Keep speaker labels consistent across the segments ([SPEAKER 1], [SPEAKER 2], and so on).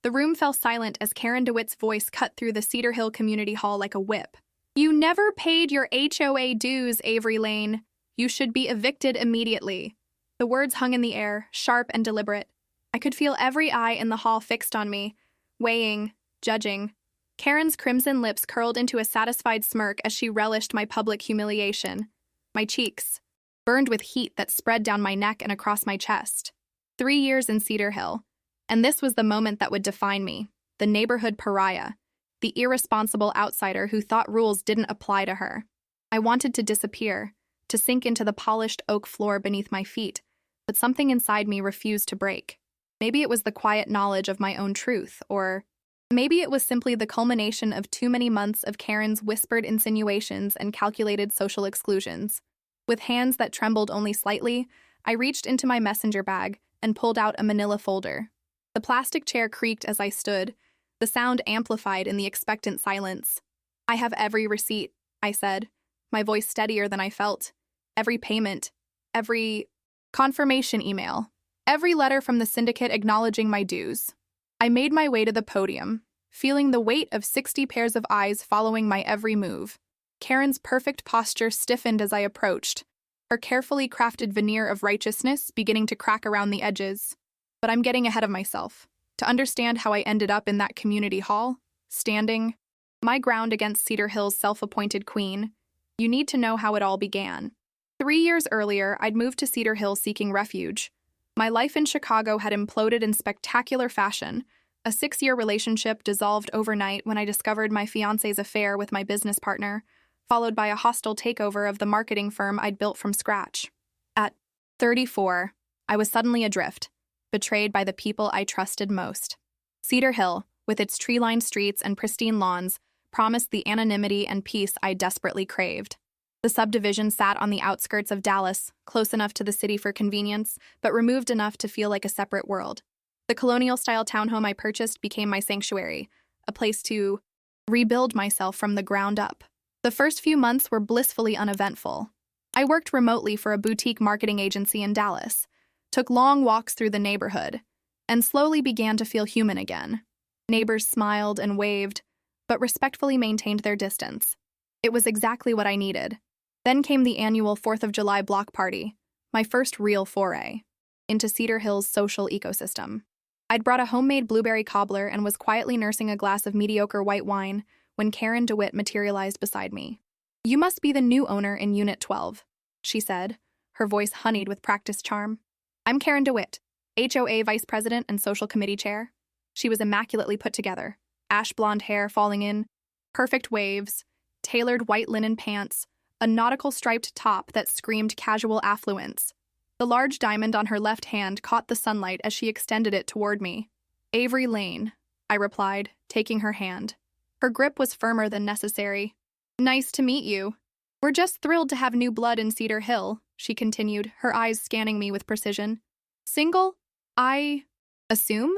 [SPEAKER 1] The room fell silent as Karen DeWitt's voice cut through the Cedar Hill Community Hall like a whip. "You never paid your HOA dues, Avery Lane. You should be evicted immediately." The words hung in the air, sharp and deliberate. I could feel every eye in the hall fixed on me, weighing, judging. Karen's crimson lips curled into a satisfied smirk as she relished my public humiliation. My cheeks burned with heat that spread down my neck and across my chest. 3 years in Cedar Hill, and this was the moment that would define me, the neighborhood pariah, the irresponsible outsider who thought rules didn't apply to her. I wanted to disappear, to sink into the polished oak floor beneath my feet, but something inside me refused to break. Maybe it was the quiet knowledge of my own truth, or maybe it was simply the culmination of too many months of Karen's whispered insinuations and calculated social exclusions. With hands that trembled only slightly, I reached into my messenger bag and pulled out a manila folder. The plastic chair creaked as I stood, the sound amplified in the expectant silence. "I have every receipt," I said, my voice steadier than I felt. "Every payment, every confirmation email, every letter from the syndicate acknowledging my dues." I made my way to the podium, feeling the weight of 60 pairs of eyes following my every move. Karen's perfect posture stiffened as I approached, her carefully crafted veneer of righteousness beginning to crack around the edges. But I'm getting ahead of myself. To understand how I ended up in that community hall, standing my ground against Cedar Hill's self-appointed queen, you need to know how it all began. 3 years earlier, I'd moved to Cedar Hill seeking refuge. My life in Chicago had imploded in spectacular fashion. A 6-year relationship dissolved overnight when I discovered my fiancé's affair with my business partner, followed by a hostile takeover of the marketing firm I'd built from scratch. At 34, I was suddenly adrift, betrayed by the people I trusted most. Cedar Hill, with its tree-lined streets and pristine lawns, promised the anonymity and peace I desperately craved. The subdivision sat on the outskirts of Dallas, close enough to the city for convenience, but removed enough to feel like a separate world. The colonial-style townhome I purchased became my sanctuary, a place to rebuild myself from the ground up. The first few months were blissfully uneventful. I worked remotely for a boutique marketing agency in Dallas, took long walks through the neighborhood, and slowly began to feel human again. Neighbors smiled and waved, but respectfully maintained their distance. It was exactly what I needed. Then came the annual 4th of July block party, my first real foray into Cedar Hill's social ecosystem. I'd brought a homemade blueberry cobbler and was quietly nursing a glass of mediocre white wine when Karen DeWitt materialized beside me. "You must be the new owner in Unit 12, she said, her voice honeyed with practiced charm. "I'm Karen DeWitt, HOA Vice President and Social Committee Chair." She was immaculately put together, ash blonde hair falling in perfect waves, tailored white linen pants, a nautical striped top that screamed casual affluence. The large diamond on her left hand caught the sunlight as she extended it toward me. "Avery Lane," I replied, taking her hand. Her grip was firmer than necessary. "Nice to meet you. We're just thrilled to have new blood in Cedar Hill," she continued, her eyes scanning me with precision. "Single? I assume?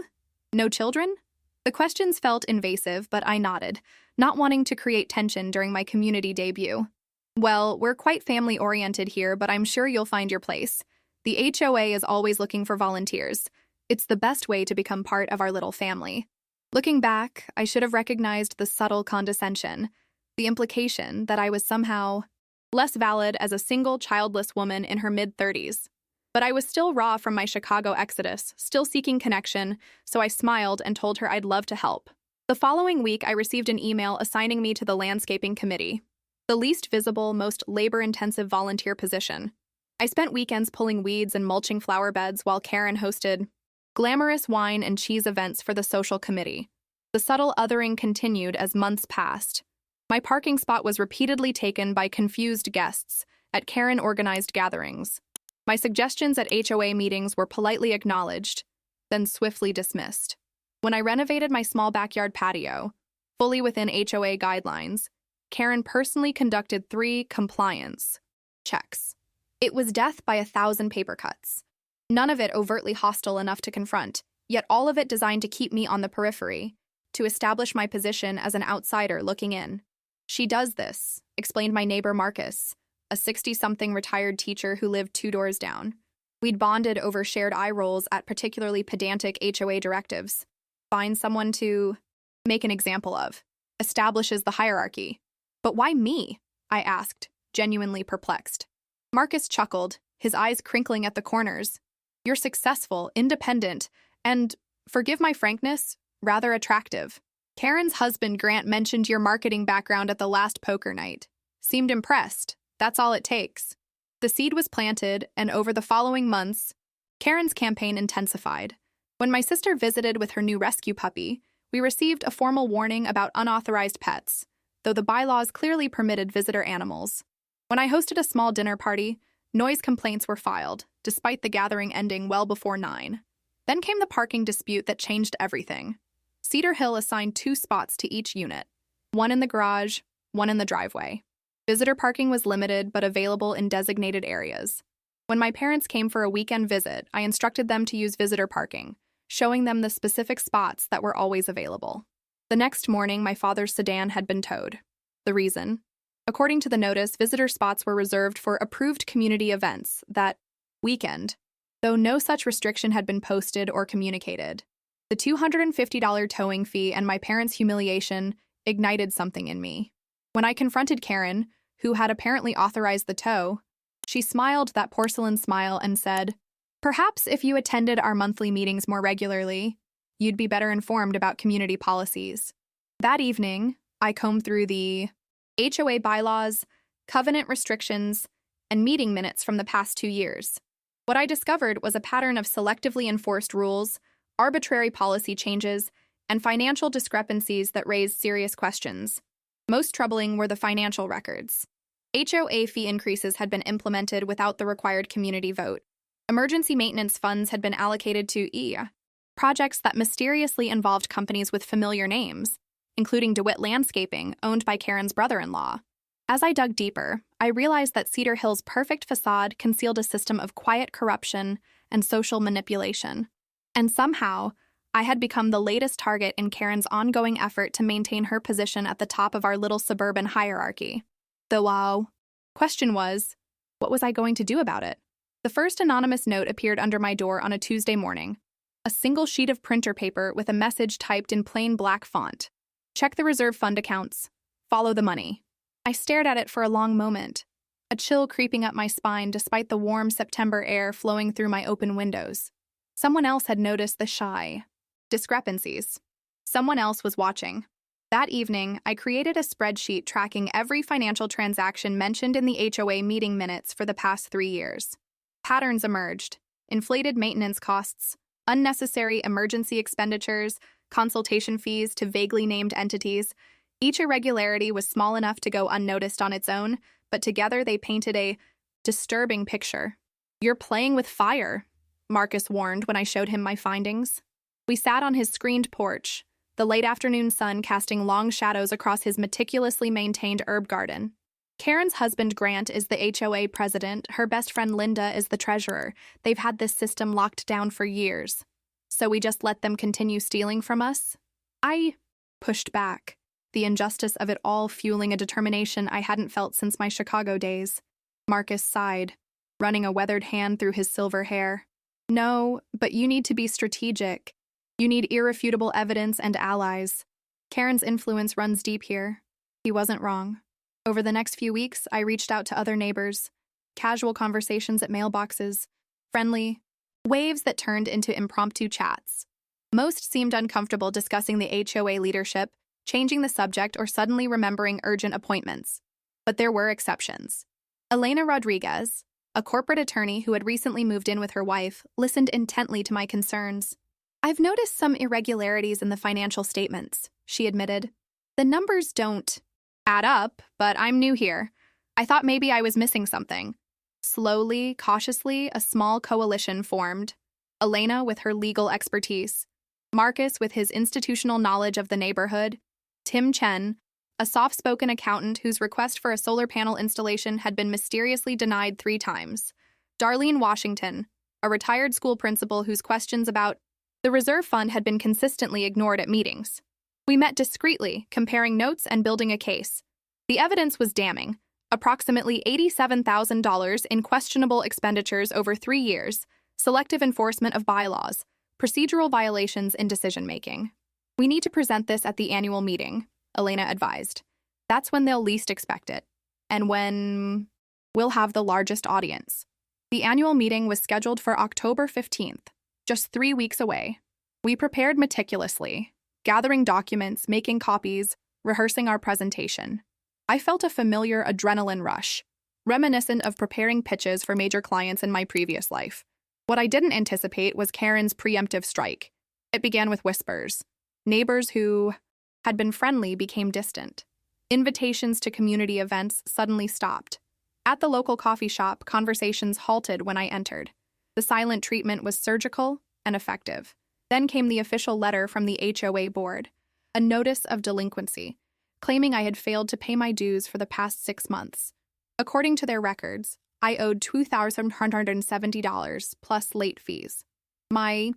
[SPEAKER 1] No children?" The questions felt invasive, but I nodded, not wanting to create tension during my community debut. "Well, we're quite family-oriented here, but I'm sure you'll find your place. The HOA is always looking for volunteers. It's the best way to become part of our little family." Looking back, I should have recognized the subtle condescension, the implication that I was somehow less valid as a single, childless woman in her mid-30s. But I was still raw from my Chicago exodus, still seeking connection, so I smiled and told her I'd love to help. The following week, I received an email assigning me to the landscaping committee, the least visible, most labor-intensive volunteer position. I spent weekends pulling weeds and mulching flower beds while Karen hosted glamorous wine and cheese events for the social committee. The subtle othering continued as months passed. My parking spot was repeatedly taken by confused guests at Karen-organized gatherings. My suggestions at HOA meetings were politely acknowledged, then swiftly dismissed. When I renovated my small backyard patio, fully within HOA guidelines, Karen personally conducted 3 compliance checks. It was death by 1,000 paper cuts. None of it overtly hostile enough to confront, yet all of it designed to keep me on the periphery, to establish my position as an outsider looking in. "She does this," explained my neighbor Marcus, a 60-something retired teacher who lived 2 doors down. We'd bonded over shared eye rolls at particularly pedantic HOA directives. Find someone to make an example of. Establishes the hierarchy. But why me? I asked, genuinely perplexed. Marcus chuckled, his eyes crinkling at the corners. You're successful, independent, and, forgive my frankness, rather attractive. Karen's husband Grant mentioned your marketing background at the last poker night. Seemed impressed. That's all it takes. The seed was planted, and over the following months, Karen's campaign intensified. When my sister visited with her new rescue puppy, we received a formal warning about unauthorized pets, though the bylaws clearly permitted visitor animals. When I hosted a small dinner party, noise complaints were filed, despite the gathering ending well before 9. Then came the parking dispute that changed everything. Cedar Hill assigned 2 spots to each unit, one in the garage, one in the driveway. Visitor parking was limited but available in designated areas. When my parents came for a weekend visit, I instructed them to use visitor parking, showing them the specific spots that were always available. The next morning, my father's sedan had been towed. The reason? According to the notice, visitor spots were reserved for approved community events that weekend, though no such restriction had been posted or communicated. The $250 towing fee and my parents' humiliation ignited something in me. When I confronted Karen, who had apparently authorized the tow, she smiled that porcelain smile and said, "Perhaps if you attended our monthly meetings more regularly, you'd be better informed about community policies." That evening, I combed through the HOA bylaws, covenant restrictions, and meeting minutes from the past 2 years. What I discovered was a pattern of selectively enforced rules, arbitrary policy changes, and financial discrepancies that raised serious questions. Most troubling were the financial records. HOA fee increases had been implemented without the required community vote. Emergency maintenance funds had been allocated to projects that mysteriously involved companies with familiar names, including DeWitt Landscaping, owned by Karen's brother-in-law. As I dug deeper, I realized that Cedar Hill's perfect facade concealed a system of quiet corruption and social manipulation. And somehow, I had become the latest target in Karen's ongoing effort to maintain her position at the top of our little suburban hierarchy. The question was, what was I going to do about it? The first anonymous note appeared under my door on a Tuesday morning. A single sheet of printer paper with a message typed in plain black font. Check the reserve fund accounts. Follow the money. I stared at it for a long moment, a chill creeping up my spine despite the warm September air flowing through my open windows. Someone else had noticed the shy discrepancies. Someone else was watching. That evening, I created a spreadsheet tracking every financial transaction mentioned in the HOA meeting minutes for the past 3 years. Patterns emerged: inflated maintenance costs, unnecessary emergency expenditures, consultation fees to vaguely named entities. Each irregularity was small enough to go unnoticed on its own, but together they painted a disturbing picture. "You're playing with fire," Marcus warned when I showed him my findings. We sat on his screened porch, the late afternoon sun casting long shadows across his meticulously maintained herb garden. Karen's husband Grant is the HOA president, her best friend Linda is the treasurer. They've had this system locked down for years. So we just let them continue stealing from us? I pushed back, the injustice of it all fueling a determination I hadn't felt since my Chicago days. Marcus sighed, running a weathered hand through his silver hair. "No, but you need to be strategic. You need irrefutable evidence and allies. Karen's influence runs deep here." He wasn't wrong. Over the next few weeks, I reached out to other neighbors. Casual conversations at mailboxes. Friendly waves that turned into impromptu chats. Most seemed uncomfortable discussing the HOA leadership, changing the subject, or suddenly remembering urgent appointments. But there were exceptions. Elena Rodriguez, a corporate attorney who had recently moved in with her wife, listened intently to my concerns. "I've noticed some irregularities in the financial statements," she admitted. "The numbers don't add up, but I'm new here. I thought maybe I was missing something." Slowly, cautiously, a small coalition formed. Elena with her legal expertise, Marcus with his institutional knowledge of the neighborhood, Tim Chen, a soft-spoken accountant whose request for a solar panel installation had been mysteriously denied 3 times, Darlene Washington, a retired school principal whose questions about the reserve fund had been consistently ignored at meetings. We met discreetly, comparing notes and building a case. The evidence was damning. Approximately $87,000 in questionable expenditures over 3 years, selective enforcement of bylaws, procedural violations in decision-making. We need to present this at the annual meeting, Elena advised. That's when they'll least expect it, and when we'll have the largest audience. The annual meeting was scheduled for October 15th, just 3 weeks away. We prepared meticulously, gathering documents, making copies, rehearsing our presentation. I felt a familiar adrenaline rush, reminiscent of preparing pitches for major clients in my previous life. What I didn't anticipate was Karen's preemptive strike. It began with whispers. Neighbors who had been friendly became distant. Invitations to community events suddenly stopped. At the local coffee shop, conversations halted when I entered. The silent treatment was surgical and effective. Then came the official letter from the HOA board, a notice of delinquency, claiming I had failed to pay my dues for the past 6 months. According to their records, I owed $2,170 plus late fees. My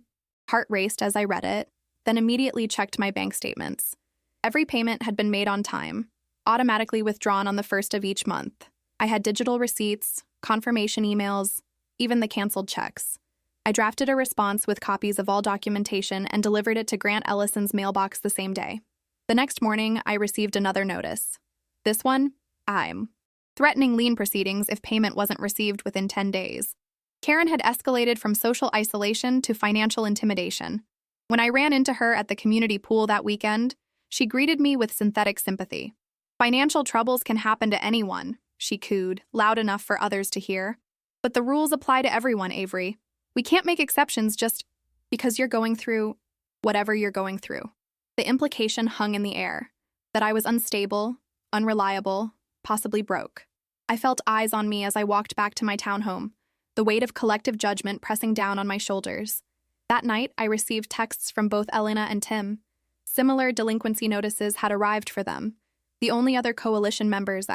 [SPEAKER 1] heart raced as I read it, then immediately checked my bank statements. Every payment had been made on time, automatically withdrawn on the first of each month. I had digital receipts, confirmation emails, even the canceled checks. I drafted a response with copies of all documentation and delivered it to Grant Ellison's mailbox the same day. The next morning, I received another notice. This one, I'm threatening lien proceedings if payment wasn't received within 10 days. Karen had escalated from social isolation to financial intimidation. When I ran into her at the community pool that weekend, she greeted me with synthetic sympathy. Financial troubles can happen to anyone, she cooed, loud enough for others to hear. But the rules apply to everyone, Avery. We can't make exceptions just because you're going through whatever you're going through. The implication hung in the air, that I was unstable, unreliable, possibly broke. I felt eyes on me as I walked back to my townhome, the weight of collective judgment pressing down on my shoulders. That night, I received texts from both Elena and Tim. Similar delinquency notices had arrived for them, the only other coalition members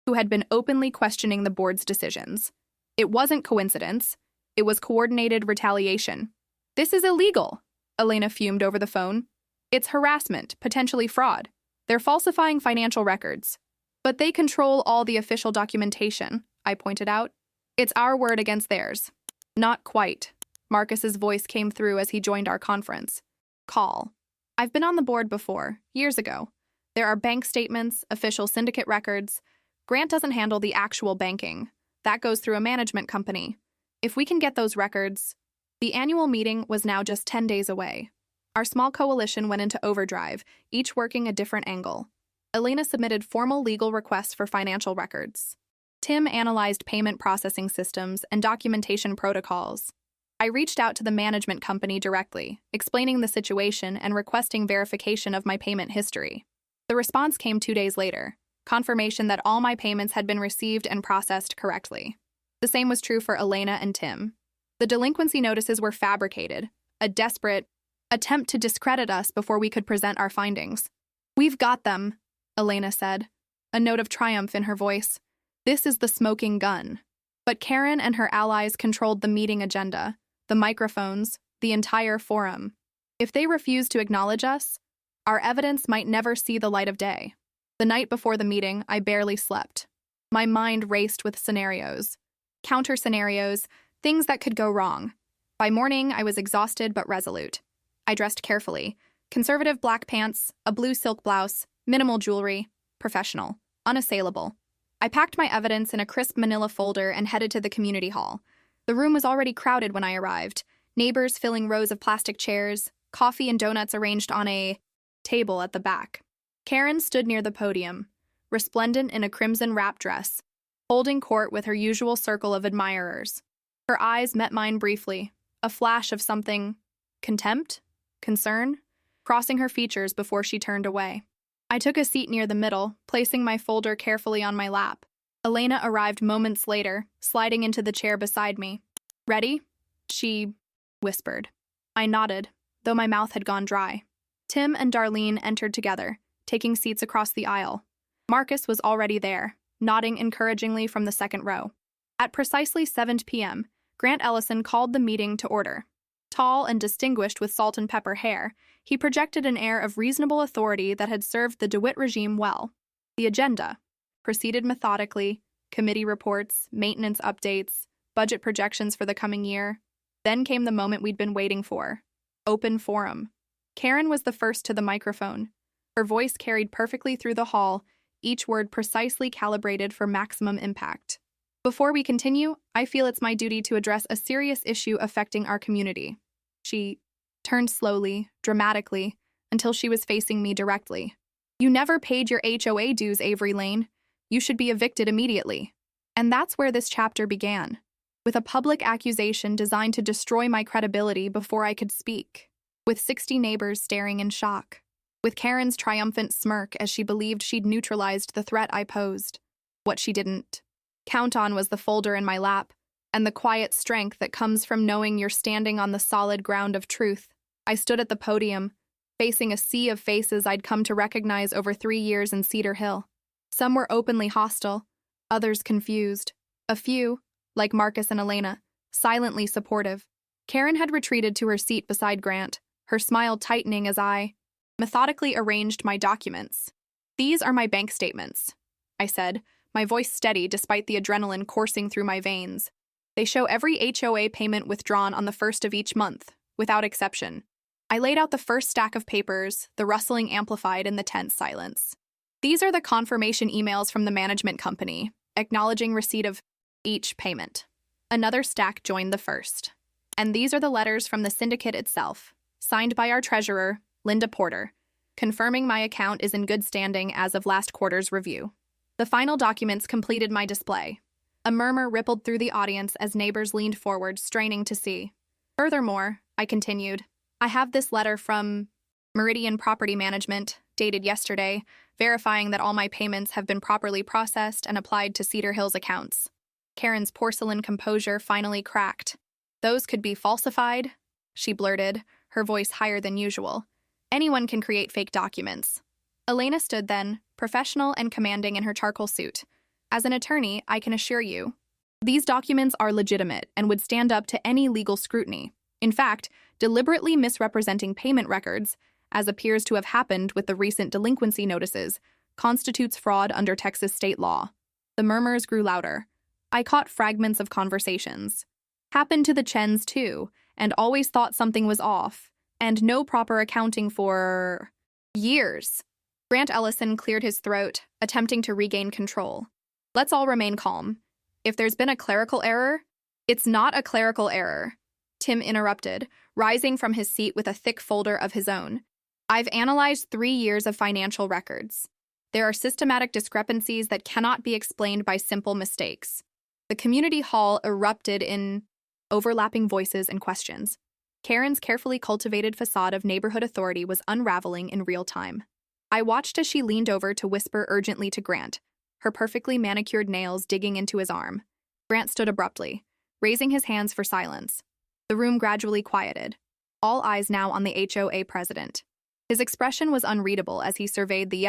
[SPEAKER 1] who had been openly questioning the board's decisions. It wasn't coincidence. It was coordinated retaliation. This is illegal, Elena fumed over the phone. It's harassment, potentially fraud. They're falsifying financial records. But they control all the official documentation, I pointed out. It's our word against theirs. Not quite. Marcus's voice came through as he joined our conference. Call. I've been on the board before, years ago. There are bank statements, official syndicate records. Grant doesn't handle the actual banking. That goes through a management company. If we can get those records... The annual meeting was now just 10 days away. Our small coalition went into overdrive, each working a different angle. Elena submitted formal legal requests for financial records. Tim analyzed payment processing systems and documentation protocols. I reached out to the management company directly, explaining the situation and requesting verification of my payment history. The response came 2 days later, confirmation that all my payments had been received and processed correctly. The same was true for Elena and Tim. The delinquency notices were fabricated, a desperate attempt to discredit us before we could present our findings. We've got them, Elena said, a note of triumph in her voice. This is the smoking gun. But Karen and her allies controlled the meeting agenda, the microphones, the entire forum. If they refused to acknowledge us, our evidence might never see the light of day. The night before the meeting, I barely slept. My mind raced with scenarios, counter-scenarios, things that could go wrong. By morning, I was exhausted but resolute. I dressed carefully. Conservative black pants, a blue silk blouse, minimal jewelry, professional, unassailable. I packed my evidence in a crisp manila folder and headed to the community hall. The room was already crowded when I arrived, neighbors filling rows of plastic chairs, coffee and donuts arranged on a table at the back. Karen stood near the podium, resplendent in a crimson wrap dress, holding court with her usual circle of admirers. Her eyes met mine briefly, a flash of something, contempt, concern, crossing her features before she turned away. I took a seat near the middle, placing my folder carefully on my lap. Elena arrived moments later, sliding into the chair beside me. Ready? She whispered. I nodded, though my mouth had gone dry. Tim and Darlene entered together, taking seats across the aisle. Marcus was already there, nodding encouragingly from the second row. At precisely 7 p.m., Grant Ellison called the meeting to order. Tall and distinguished with salt and pepper hair, he projected an air of reasonable authority that had served the DeWitt regime well. The agenda proceeded methodically, committee reports, maintenance updates, budget projections for the coming year. Then came the moment we'd been waiting for. Open forum. Karen was the first to the microphone. Her voice carried perfectly through the hall, each word precisely calibrated for maximum impact. Before we continue, I feel it's my duty to address a serious issue affecting our community. She turned slowly, dramatically, until she was facing me directly. You never paid your HOA dues, Avery Lane. You should be evicted immediately. And that's where this chapter began, with a public accusation designed to destroy my credibility before I could speak, with 60 neighbors staring in shock, with Karen's triumphant smirk as she believed she'd neutralized the threat I posed. What she didn't count on was the folder in my lap, and the quiet strength that comes from knowing you're standing on the solid ground of truth. I stood at the podium, facing a sea of faces I'd come to recognize over 3 years in Cedar Hill. Some were openly hostile, others confused. A few, like Marcus and Elena, silently supportive. Karen had retreated to her seat beside Grant, her smile tightening as I methodically arranged my documents. These are my bank statements, I said, my voice steady despite the adrenaline coursing through my veins. They show every HOA payment withdrawn on the first of each month, without exception. I laid out the first stack of papers, the rustling amplified in the tense silence. These are the confirmation emails from the management company, acknowledging receipt of each payment. Another stack joined the first. And these are the letters from the syndicate itself, signed by our treasurer, Linda Porter, confirming my account is in good standing as of last quarter's review. The final documents completed my display. A murmur rippled through the audience as neighbors leaned forward, straining to see. Furthermore, I continued, I have this letter from Meridian Property Management, dated yesterday, verifying that all my payments have been properly processed and applied to Cedar Hill's accounts. Karen's porcelain composure finally cracked. Those could be falsified, she blurted, her voice higher than usual. Anyone can create fake documents. Elena stood then, professional and commanding in her charcoal suit. As an attorney, I can assure you, these documents are legitimate and would stand up to any legal scrutiny. In fact, deliberately misrepresenting payment records, as appears to have happened with the recent delinquency notices, constitutes fraud under Texas state law. The murmurs grew louder. I caught fragments of conversations. Happened to the Chens too, and always thought something was off, and no proper accounting for years. Grant Ellison cleared his throat, attempting to regain control. Let's all remain calm. If there's been a clerical error, it's not a clerical error, Tim interrupted, rising from his seat with a thick folder of his own. I've analyzed 3 years of financial records. There are systematic discrepancies that cannot be explained by simple mistakes. The community hall erupted in overlapping voices and questions. Karen's carefully cultivated facade of neighborhood authority was unraveling in real time. I watched as she leaned over to whisper urgently to Grant, her perfectly manicured nails digging into his arm. Grant stood abruptly, raising his hands for silence. The room gradually quieted, all eyes now on the HOA president. His expression was unreadable as he surveyed the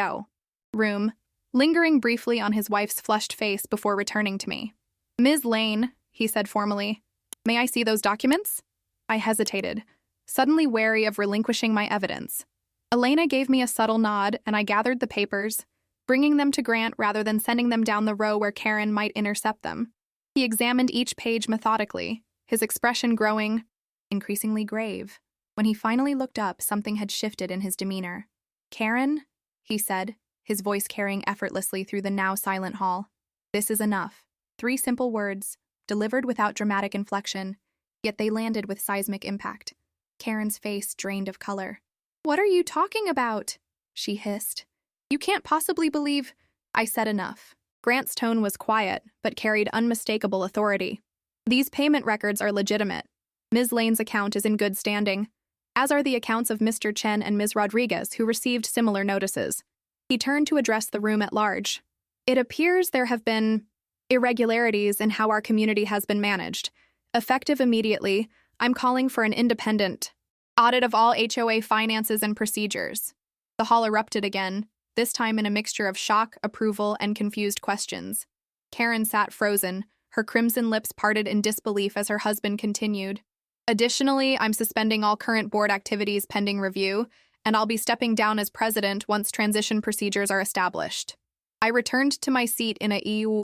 [SPEAKER 1] room, lingering briefly on his wife's flushed face before returning to me. Ms. Lane, he said formally, may I see those documents? I hesitated, suddenly wary of relinquishing my evidence. Elena gave me a subtle nod, and I gathered the papers, bringing them to Grant rather than sending them down the row where Karen might intercept them. He examined each page methodically, his expression growing increasingly grave. When he finally looked up, something had shifted in his demeanor. Karen, he said, his voice carrying effortlessly through the now silent hall. This is enough. 3 simple words, delivered without dramatic inflection, yet they landed with seismic impact. Karen's face drained of color. What are you talking about? She hissed. You can't possibly believe. I said enough. Grant's tone was quiet, but carried unmistakable authority. These payment records are legitimate. Ms. Lane's account is in good standing, as are the accounts of Mr. Chen and Ms. Rodriguez, who received similar notices. He turned to address the room at large. It appears there have been irregularities in how our community has been managed. Effective immediately, I'm calling for an independent audit of all HOA finances and procedures. The hall erupted again, this time in a mixture of shock, approval, and confused questions. Karen sat frozen, her crimson lips parted in disbelief as her husband continued. Additionally, I'm suspending all current board activities pending review, and I'll be stepping down as president once transition procedures are established. I returned to my seat in a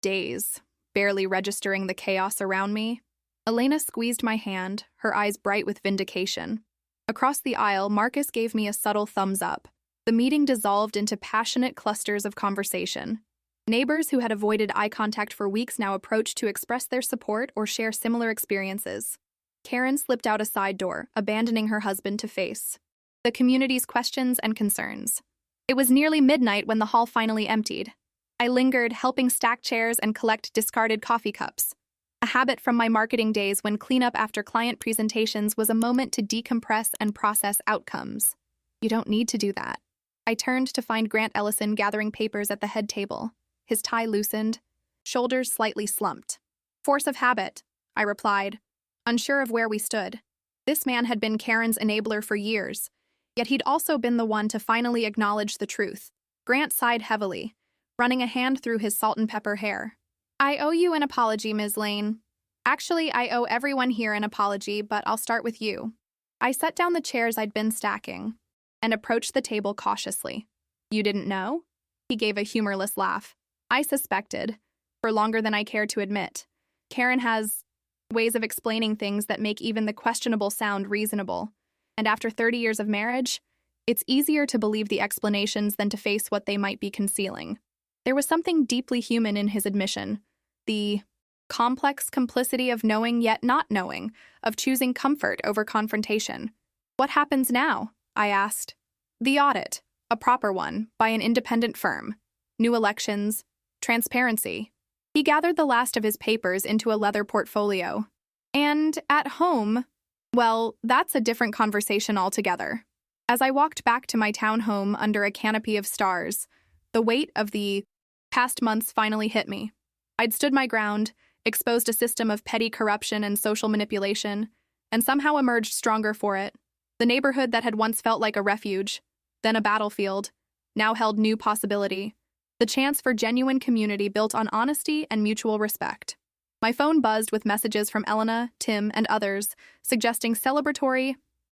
[SPEAKER 1] daze, barely registering the chaos around me. Elena squeezed my hand, her eyes bright with vindication. Across the aisle, Marcus gave me a subtle thumbs up. The meeting dissolved into passionate clusters of conversation. Neighbors who had avoided eye contact for weeks now approached to express their support or share similar experiences. Karen slipped out a side door, abandoning her husband to face the community's questions and concerns. It was nearly midnight when the hall finally emptied. I lingered, helping stack chairs and collect discarded coffee cups. A habit from my marketing days when cleanup after client presentations was a moment to decompress and process outcomes. You don't need to do that. I turned to find Grant Ellison gathering papers at the head table, his tie loosened, shoulders slightly slumped. Force of habit, I replied, unsure of where we stood. This man had been Karen's enabler for years, yet he'd also been the one to finally acknowledge the truth. Grant sighed heavily, running a hand through his salt and pepper hair. I owe you an apology, Ms. Lane. Actually, I owe everyone here an apology, but I'll start with you. I set down the chairs I'd been stacking and approached the table cautiously. You didn't know? He gave a humorless laugh. I suspected, for longer than I cared to admit. Karen has ways of explaining things that make even the questionable sound reasonable. And after 30 years of marriage, it's easier to believe the explanations than to face what they might be concealing. There was something deeply human in his admission. The complex complicity of knowing yet not knowing, of choosing comfort over confrontation. What happens now? I asked. The audit, a proper one, by an independent firm. New elections, transparency. He gathered the last of his papers into a leather portfolio. And at home, well, that's a different conversation altogether. As I walked back to my townhome under a canopy of stars, the weight of the past months finally hit me. I'd stood my ground, exposed a system of petty corruption and social manipulation, and somehow emerged stronger for it. The neighborhood that had once felt like a refuge, then a battlefield, now held new possibility. The chance for genuine community built on honesty and mutual respect. My phone buzzed with messages from Elena, Tim, and others, suggesting celebratory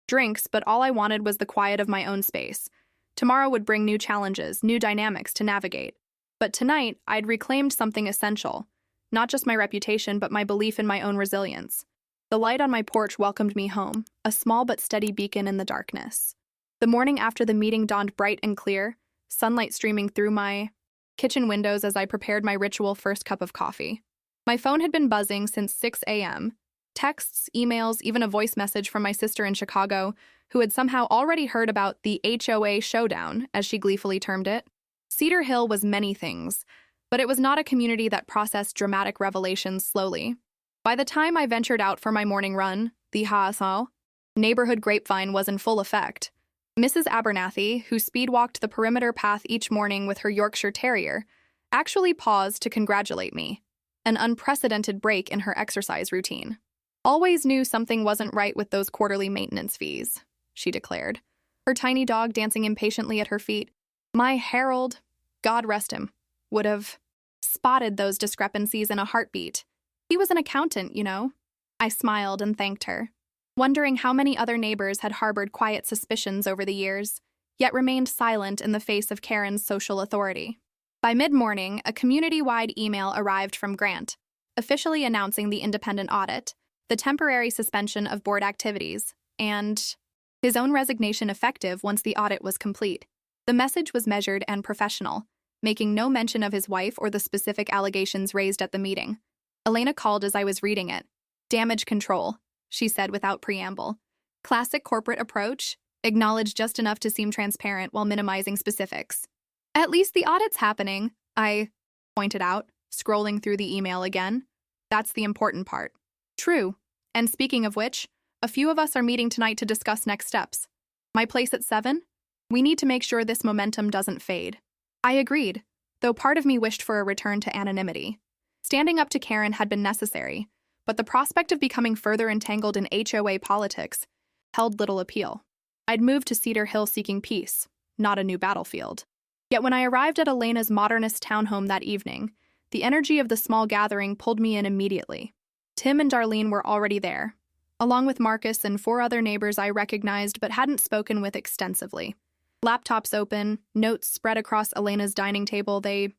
[SPEAKER 1] drinks, but all I wanted was the quiet of my own space. Tomorrow would bring new challenges, new dynamics to navigate. But tonight, I'd reclaimed something essential. Not just my reputation, but my belief in my own resilience. The light on my porch welcomed me home, a small but steady beacon in the darkness. The morning after the meeting dawned bright and clear, sunlight streaming through my kitchen windows as I prepared my ritual first cup of coffee. My phone had been buzzing since 6 a.m. Texts, emails, even a voice message from my sister in Chicago, who had somehow already heard about the HOA showdown, as she gleefully termed it. Cedar Hill was many things, but it was not a community that processed dramatic revelations slowly. By the time I ventured out for my morning run, the neighborhood grapevine was in full effect. Mrs. Abernathy, who speed-walked the perimeter path each morning with her Yorkshire Terrier, actually paused to congratulate me, an unprecedented break in her exercise routine. Always knew something wasn't right with those quarterly maintenance fees, she declared, her tiny dog dancing impatiently at her feet. My Harold, God rest him, would have spotted those discrepancies in a heartbeat. He was an accountant, you know. I smiled and thanked her, wondering how many other neighbors had harbored quiet suspicions over the years, yet remained silent in the face of Karen's social authority. By mid-morning, a community-wide email arrived from Grant, officially announcing the independent audit, the temporary suspension of board activities, and his own resignation effective once the audit was complete. The message was measured and professional, making no mention of his wife or the specific allegations raised at the meeting. Elena called as I was reading it. Damage control, she said without preamble. Classic corporate approach, acknowledged just enough to seem transparent while minimizing specifics. At least the audit's happening, I pointed out, scrolling through the email again. That's the important part. True. And speaking of which, a few of us are meeting tonight to discuss next steps. My place at 7? We need to make sure this momentum doesn't fade. I agreed, though part of me wished for a return to anonymity. Standing up to Karen had been necessary, but the prospect of becoming further entangled in HOA politics held little appeal. I'd moved to Cedar Hill seeking peace, not a new battlefield. Yet when I arrived at Elena's modernist townhome that evening, the energy of the small gathering pulled me in immediately. Tim and Darlene were already there, along with Marcus and 4 other neighbors I recognized but hadn't spoken with extensively. Laptops open, notes spread across Elena's dining table, they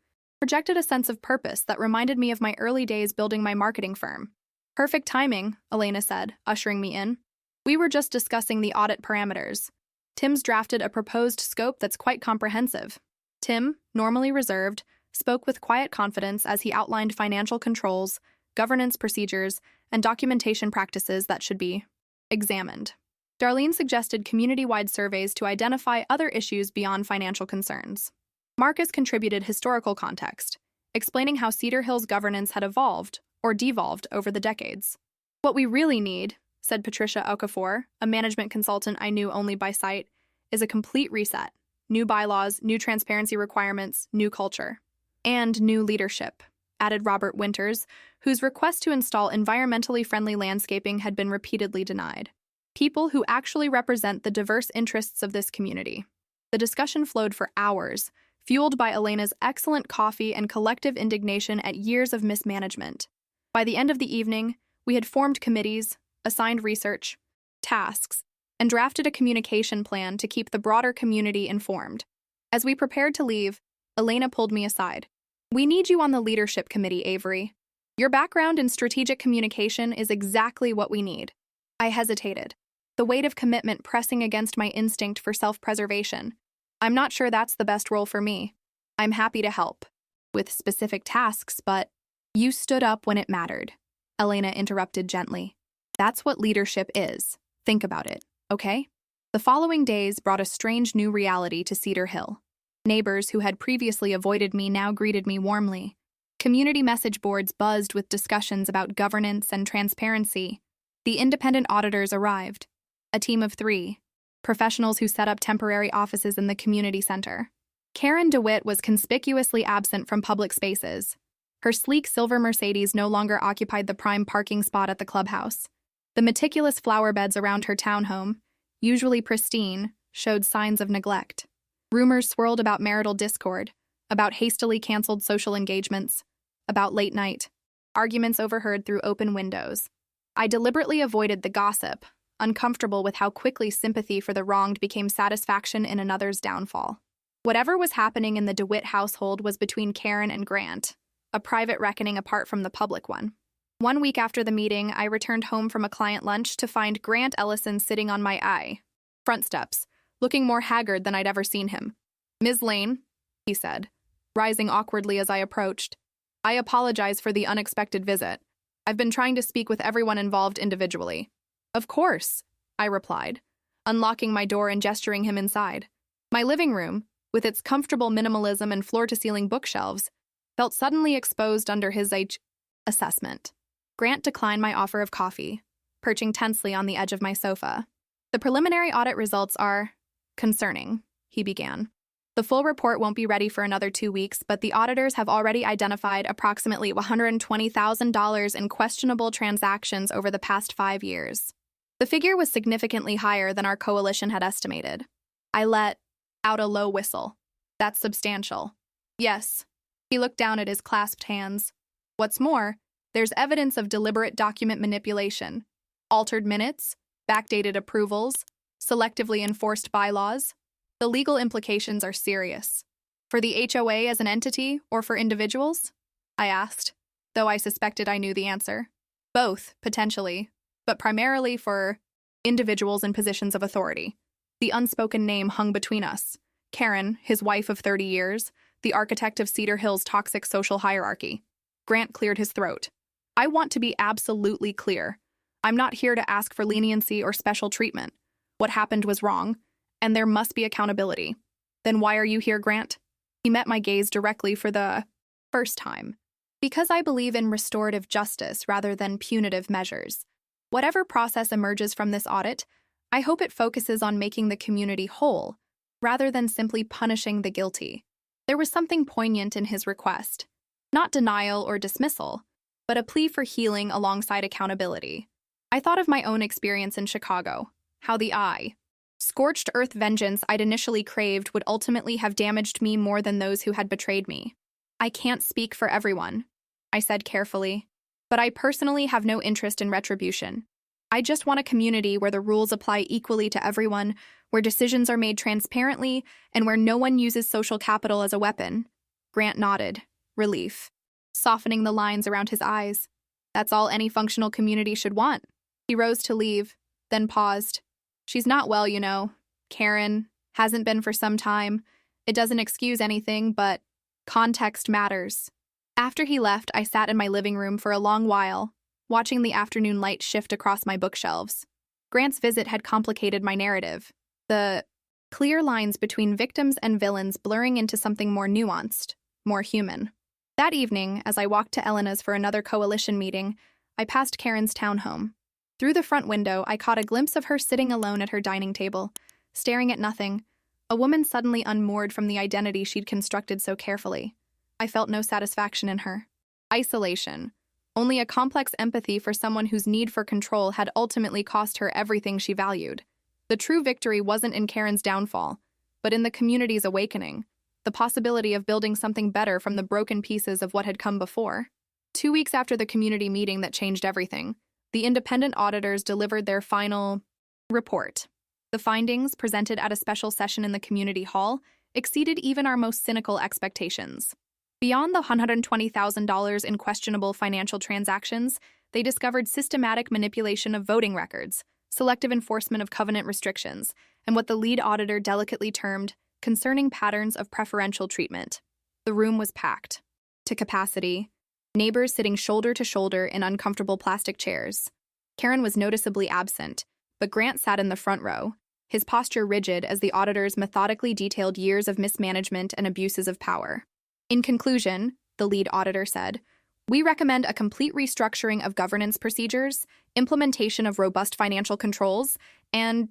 [SPEAKER 1] projected a sense of purpose that reminded me of my early days building my marketing firm. Perfect timing, Elena said, ushering me in. We were just discussing the audit parameters. Tim's drafted a proposed scope that's quite comprehensive. Tim, normally reserved, spoke with quiet confidence as he outlined financial controls, governance procedures, and documentation practices that should be examined. Darlene suggested community-wide surveys to identify other issues beyond financial concerns. Marcus contributed historical context, explaining how Cedar Hill's governance had evolved or devolved over the decades. What we really need, said Patricia Okafor, a management consultant I knew only by sight, is a complete reset. New bylaws, new transparency requirements, new culture. And new leadership, added Robert Winters, whose request to install environmentally friendly landscaping had been repeatedly denied. People who actually represent the diverse interests of this community. The discussion flowed for hours, fueled by Elena's excellent coffee and collective indignation at years of mismanagement. By the end of the evening, we had formed committees, assigned research, tasks, and drafted a communication plan to keep the broader community informed. As we prepared to leave, Elena pulled me aside. "We need you on the leadership committee, Avery. Your background in strategic communication is exactly what we need." I hesitated, the weight of commitment pressing against my instinct for self-preservation. "I'm not sure that's the best role for me. I'm happy to help with specific tasks, but..." "You stood up when it mattered," Elena interrupted gently. "That's what leadership is. Think about it, okay?" The following days brought a strange new reality to Cedar Hill. Neighbors who had previously avoided me now greeted me warmly. Community message boards buzzed with discussions about governance and transparency. The independent auditors arrived, a team of 3, professionals who set up temporary offices in the community center. Karen DeWitt was conspicuously absent from public spaces. Her sleek silver Mercedes no longer occupied the prime parking spot at the clubhouse. The meticulous flower beds around her townhome, usually pristine, showed signs of neglect. Rumors swirled about marital discord, about hastily canceled social engagements, about late night arguments overheard through open windows. I deliberately avoided the gossip, uncomfortable with how quickly sympathy for the wronged became satisfaction in another's downfall. Whatever was happening in the DeWitt household was between Karen and Grant, a private reckoning apart from the public one. 1 week after the meeting, I returned home from a client lunch to find Grant Ellison sitting on my front steps, looking more haggard than I'd ever seen him. "Ms. Lane," he said, rising awkwardly as I approached. "I apologize for the unexpected visit. I've been trying to speak with everyone involved individually." "Of course," I replied, unlocking my door and gesturing him inside. My living room, with its comfortable minimalism and floor-to-ceiling bookshelves, felt suddenly exposed under his assessment. Grant declined my offer of coffee, perching tensely on the edge of my sofa. "The preliminary audit results are concerning," he began. "The full report won't be ready for another 2 weeks, but the auditors have already identified approximately $120,000 in questionable transactions over the past 5 years. The figure was significantly higher than our coalition had estimated." I let out a low whistle. "That's substantial." "Yes." He looked down at his clasped hands. "What's more, there's evidence of deliberate document manipulation, altered minutes, backdated approvals, selectively enforced bylaws. The legal implications are serious." "For the HOA as an entity or for individuals?" I asked, though I suspected I knew the answer. "Both, potentially, but primarily for individuals in positions of authority." The unspoken name hung between us. Karen, his wife of 30 years, the architect of Cedar Hill's toxic social hierarchy. Grant cleared his throat. "I want to be absolutely clear. I'm not here to ask for leniency or special treatment. What happened was wrong, and there must be accountability." "Then why are you here, Grant?" He met my gaze directly for the first time. "Because I believe in restorative justice rather than punitive measures. Whatever process emerges from this audit, I hope it focuses on making the community whole, rather than simply punishing the guilty." There was something poignant in his request. Not denial or dismissal, but a plea for healing alongside accountability. I thought of my own experience in Chicago, how the scorched earth vengeance I'd initially craved would ultimately have damaged me more than those who had betrayed me. "I can't speak for everyone," I said carefully, "but I personally have no interest in retribution. I just want a community where the rules apply equally to everyone, where decisions are made transparently, and where no one uses social capital as a weapon." Grant nodded, relief, softening the lines around his eyes. "That's all any functional community should want." He rose to leave, then paused. She's not well, Karen. Hasn't been for some time. It doesn't excuse anything, but context matters. After he left, I sat in my living room for a long while, watching the afternoon light shift across my bookshelves. Grant's visit had complicated my narrative, the clear lines between victims and villains blurring into something more nuanced, more human. That evening, as I walked to Elena's for another coalition meeting, I passed Karen's townhome. Through the front window, I caught a glimpse of her sitting alone at her dining table, staring at nothing, a woman suddenly unmoored from the identity she'd constructed so carefully. I felt no satisfaction in her. Isolation. Only a complex empathy for someone whose need for control had ultimately cost her everything she valued. The true victory wasn't in Karen's downfall, but in the community's awakening, the possibility of building something better from the broken pieces of what had come before. 2 weeks after the community meeting that changed everything, the independent auditors delivered their final report. The findings, presented at a special session in the community hall, exceeded even our most cynical expectations. Beyond the $120,000 in questionable financial transactions, they discovered systematic manipulation of voting records, selective enforcement of covenant restrictions, and what the lead auditor delicately termed concerning patterns of preferential treatment. The room was packed to capacity, neighbors sitting shoulder to shoulder in uncomfortable plastic chairs. Karen was noticeably absent, but Grant sat in the front row, his posture rigid as the auditors methodically detailed years of mismanagement and abuses of power. In conclusion, the lead auditor said, "We recommend a complete restructuring of governance procedures, implementation of robust financial controls, and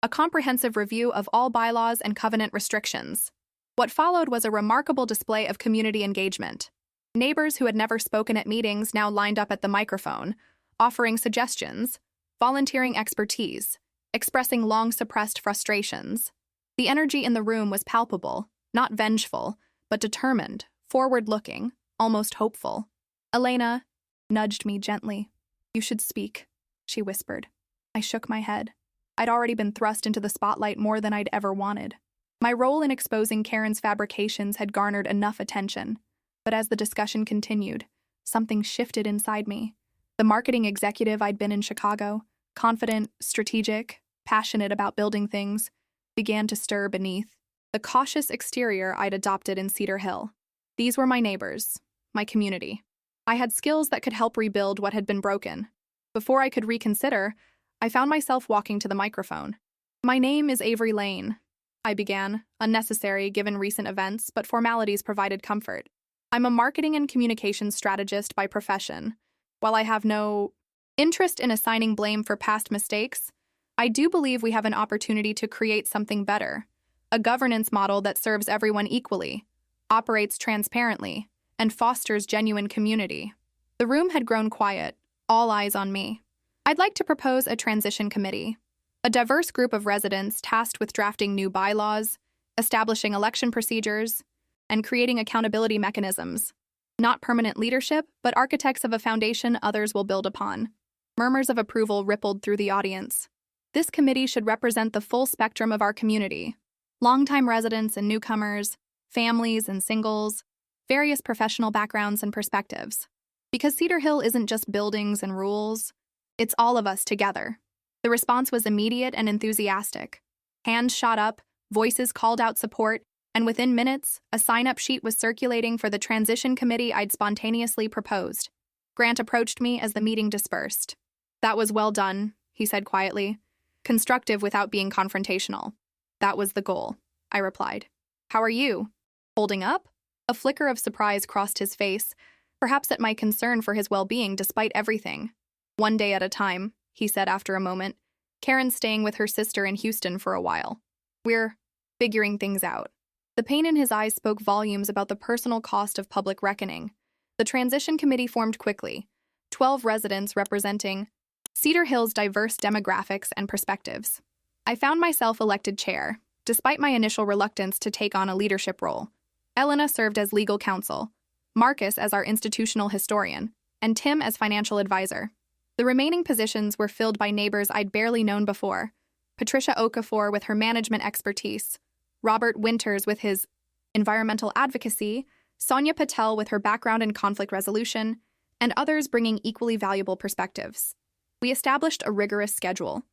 [SPEAKER 1] a comprehensive review of all bylaws and covenant restrictions." What followed was a remarkable display of community engagement. Neighbors who had never spoken at meetings now lined up at the microphone, offering suggestions, volunteering expertise, expressing long-suppressed frustrations. The energy in the room was palpable, not vengeful, but determined, forward-looking, almost hopeful. Elena nudged me gently. "You should speak," she whispered. I shook my head. I'd already been thrust into the spotlight more than I'd ever wanted. My role in exposing Karen's fabrications had garnered enough attention. But as the discussion continued, something shifted inside me. The marketing executive I'd been in Chicago, confident, strategic, passionate about building things, began to stir beneath the cautious exterior I'd adopted in Cedar Hill. These were my neighbors, my community. I had skills that could help rebuild what had been broken. Before I could reconsider, I found myself walking to the microphone. "My name is Avery Lane," I began, unnecessary given recent events, but formalities provided comfort. "I'm a marketing and communications strategist by profession. While I have no interest in assigning blame for past mistakes, I do believe we have an opportunity to create something better, a governance model that serves everyone equally, operates transparently, and fosters genuine community." The room had grown quiet, all eyes on me. "I'd like to propose a transition committee, a diverse group of residents tasked with drafting new bylaws, establishing election procedures, and creating accountability mechanisms. Not permanent leadership, but architects of a foundation others will build upon." Murmurs of approval rippled through the audience. This committee should represent the full spectrum of our community. Longtime residents and newcomers, families and singles, various professional backgrounds and perspectives. Because Cedar Hill isn't just buildings and rules, it's all of us together. The response was immediate and enthusiastic. Hands shot up, voices called out support, and within minutes, a sign-up sheet was circulating for the transition committee I'd spontaneously proposed. Grant approached me as the meeting dispersed. "That was well done," he said quietly. "Constructive without being confrontational." "That was the goal," I replied. "How are you? Holding up?" A flicker of surprise crossed his face, perhaps at my concern for his well-being despite everything. "One day at a time," he said after a moment. "Karen's staying with her sister in Houston for a while. We're figuring things out." The pain in his eyes spoke volumes about the personal cost of public reckoning. The transition committee formed quickly, 12 residents representing Cedar Hill's diverse demographics and perspectives. I found myself elected chair, despite my initial reluctance to take on a leadership role. Elena served as legal counsel, Marcus as our institutional historian, and Tim as financial advisor. The remaining positions were filled by neighbors I'd barely known before: Patricia Okafor with her management expertise, Robert Winters with his environmental advocacy, Sonia Patel with her background in conflict resolution, and others bringing equally valuable perspectives. We established a rigorous schedule,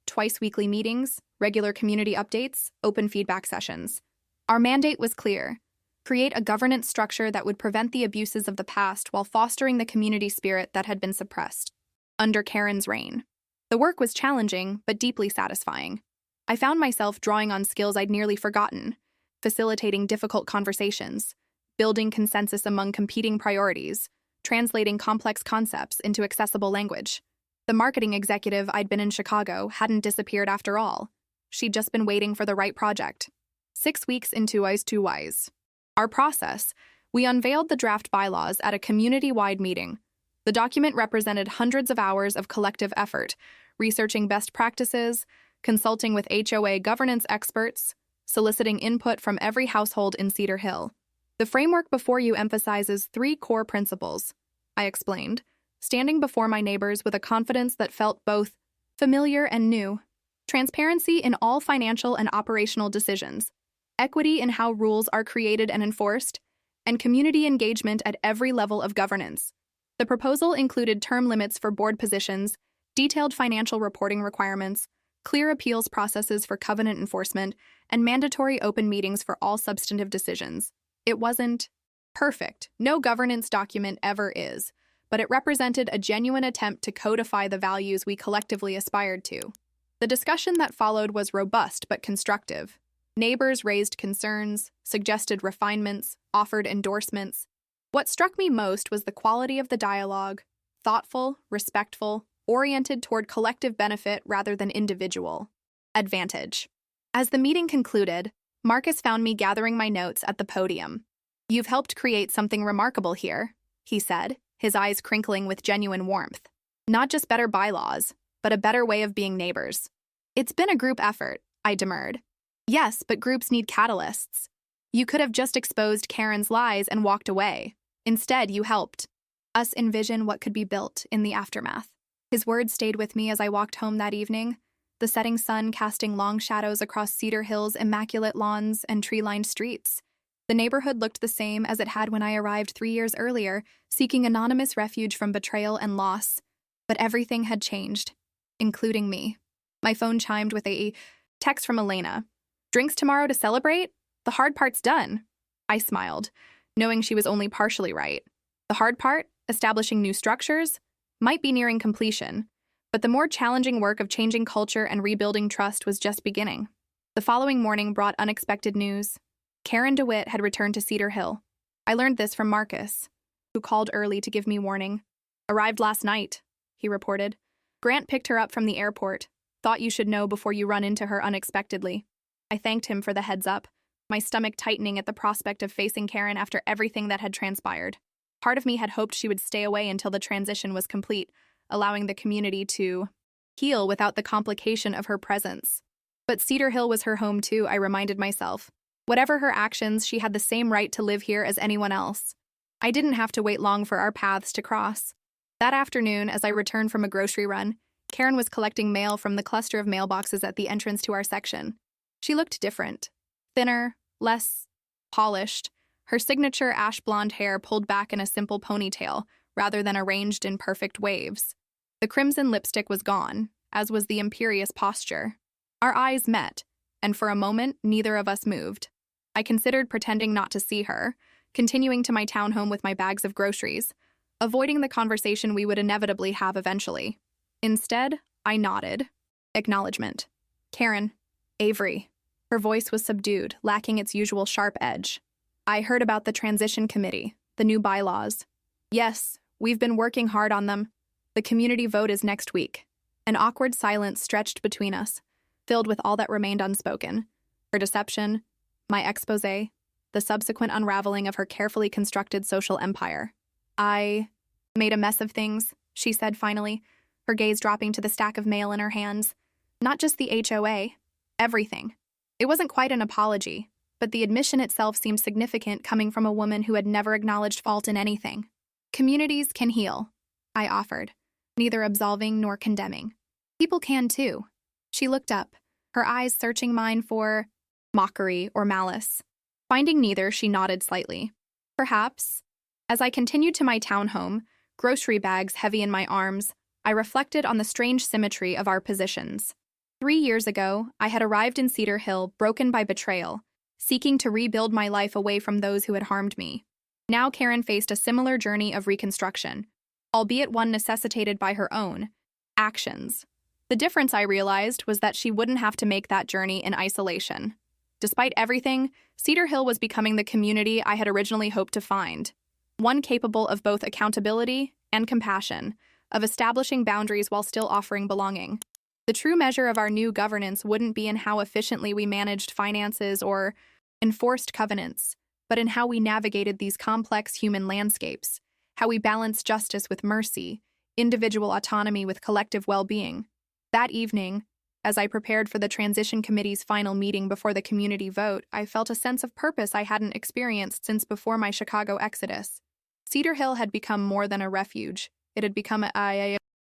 [SPEAKER 1] twice-weekly meetings, regular community updates, open feedback sessions. Our mandate was clear: create a governance structure that would prevent the abuses of the past while fostering the community spirit that had been suppressed under Karen's reign. The work was challenging, but deeply satisfying. I found myself drawing on skills I'd nearly forgotten: facilitating difficult conversations, building consensus among competing priorities, translating complex concepts into accessible language. The marketing executive I'd been in Chicago hadn't disappeared after all. She'd just been waiting for the right project. 6 weeks into Wise to Wise. Our process: we unveiled the draft bylaws at a community-wide meeting. The document represented hundreds of hours of collective effort, researching best practices, consulting with HOA governance experts, soliciting input from every household in Cedar Hill. The framework before you emphasizes 3 core principles, I explained, standing before my neighbors with a confidence that felt both familiar and new. Transparency in all financial and operational decisions, equity in how rules are created and enforced, and community engagement at every level of governance. The proposal included term limits for board positions, detailed financial reporting requirements, clear appeals processes for covenant enforcement, and mandatory open meetings for all substantive decisions. It wasn't perfect. No governance document ever is, but it represented a genuine attempt to codify the values we collectively aspired to. The discussion that followed was robust but constructive. Neighbors raised concerns, suggested refinements, offered endorsements. What struck me most was the quality of the dialogue: thoughtful, respectful, oriented toward collective benefit rather than individual advantage. As the meeting concluded, Marcus found me gathering my notes at the podium. "You've helped create something remarkable here," he said, his eyes crinkling with genuine warmth. "Not just better bylaws, but a better way of being neighbors." "It's been a group effort," I demurred. "Yes, but groups need catalysts. You could have just exposed Karen's lies and walked away. Instead, you helped us envision what could be built in the aftermath." His words stayed with me as I walked home that evening, the setting sun casting long shadows across Cedar Hill's immaculate lawns and tree-lined streets. The neighborhood looked the same as it had when I arrived 3 years earlier, seeking anonymous refuge from betrayal and loss. But everything had changed, including me. My phone chimed with a text from Elena. "Drinks tomorrow to celebrate? The hard part's done." I smiled, knowing she was only partially right. The hard part, establishing new structures, might be nearing completion, but the more challenging work of changing culture and rebuilding trust was just beginning. The following morning brought unexpected news. Karen DeWitt had returned to Cedar Hill. I learned this from Marcus, who called early to give me warning. "Arrived last night," he reported. "Grant picked her up from the airport. Thought you should know before you run into her unexpectedly." I thanked him for the heads up, my stomach tightening at the prospect of facing Karen after everything that had transpired. Part of me had hoped she would stay away until the transition was complete, allowing the community to heal without the complication of her presence. But Cedar Hill was her home too, I reminded myself. Whatever her actions, she had the same right to live here as anyone else. I didn't have to wait long for our paths to cross. That afternoon, as I returned from a grocery run, Karen was collecting mail from the cluster of mailboxes at the entrance to our section. She looked different. Thinner, less polished, her signature ash blonde hair pulled back in a simple ponytail rather than arranged in perfect waves. The crimson lipstick was gone, as was the imperious posture. Our eyes met, and for a moment, neither of us moved. I considered pretending not to see her, continuing to my townhome with my bags of groceries, avoiding the conversation we would inevitably have eventually. Instead, I nodded. Acknowledgement. "Karen. Avery." Her voice was subdued, lacking its usual sharp edge. "I heard about the transition committee, the new bylaws. Yes, we've been working hard on them. The community vote is next week." An awkward silence stretched between us, filled with all that remained unspoken. Her deception, my exposé, the subsequent unraveling of her carefully constructed social empire. "I made a mess of things," she said finally, her gaze dropping to the stack of mail in her hands. "Not just the HOA, everything." It wasn't quite an apology, but the admission itself seemed significant coming from a woman who had never acknowledged fault in anything. "Communities can heal," I offered, neither absolving nor condemning. "People can too." She looked up, her eyes searching mine for mockery or malice. Finding neither, she nodded slightly. "Perhaps." As I continued to my townhome, grocery bags heavy in my arms, I reflected on the strange symmetry of our positions. 3 years ago, I had arrived in Cedar Hill, broken by betrayal, seeking to rebuild my life away from those who had harmed me. Now Karen faced a similar journey of reconstruction, albeit one necessitated by her own actions. The difference, I realized, was that she wouldn't have to make that journey in isolation. Despite everything, Cedar Hill was becoming the community I had originally hoped to find, one capable of both accountability and compassion, of establishing boundaries while still offering belonging. The true measure of our new governance wouldn't be in how efficiently we managed finances or enforced covenants, but in how we navigated these complex human landscapes, how we balanced justice with mercy, individual autonomy with collective well-being. That evening, as I prepared for the Transition Committee's final meeting before the community vote, I felt a sense of purpose I hadn't experienced since before my Chicago exodus. Cedar Hill had become more than a refuge. It had become a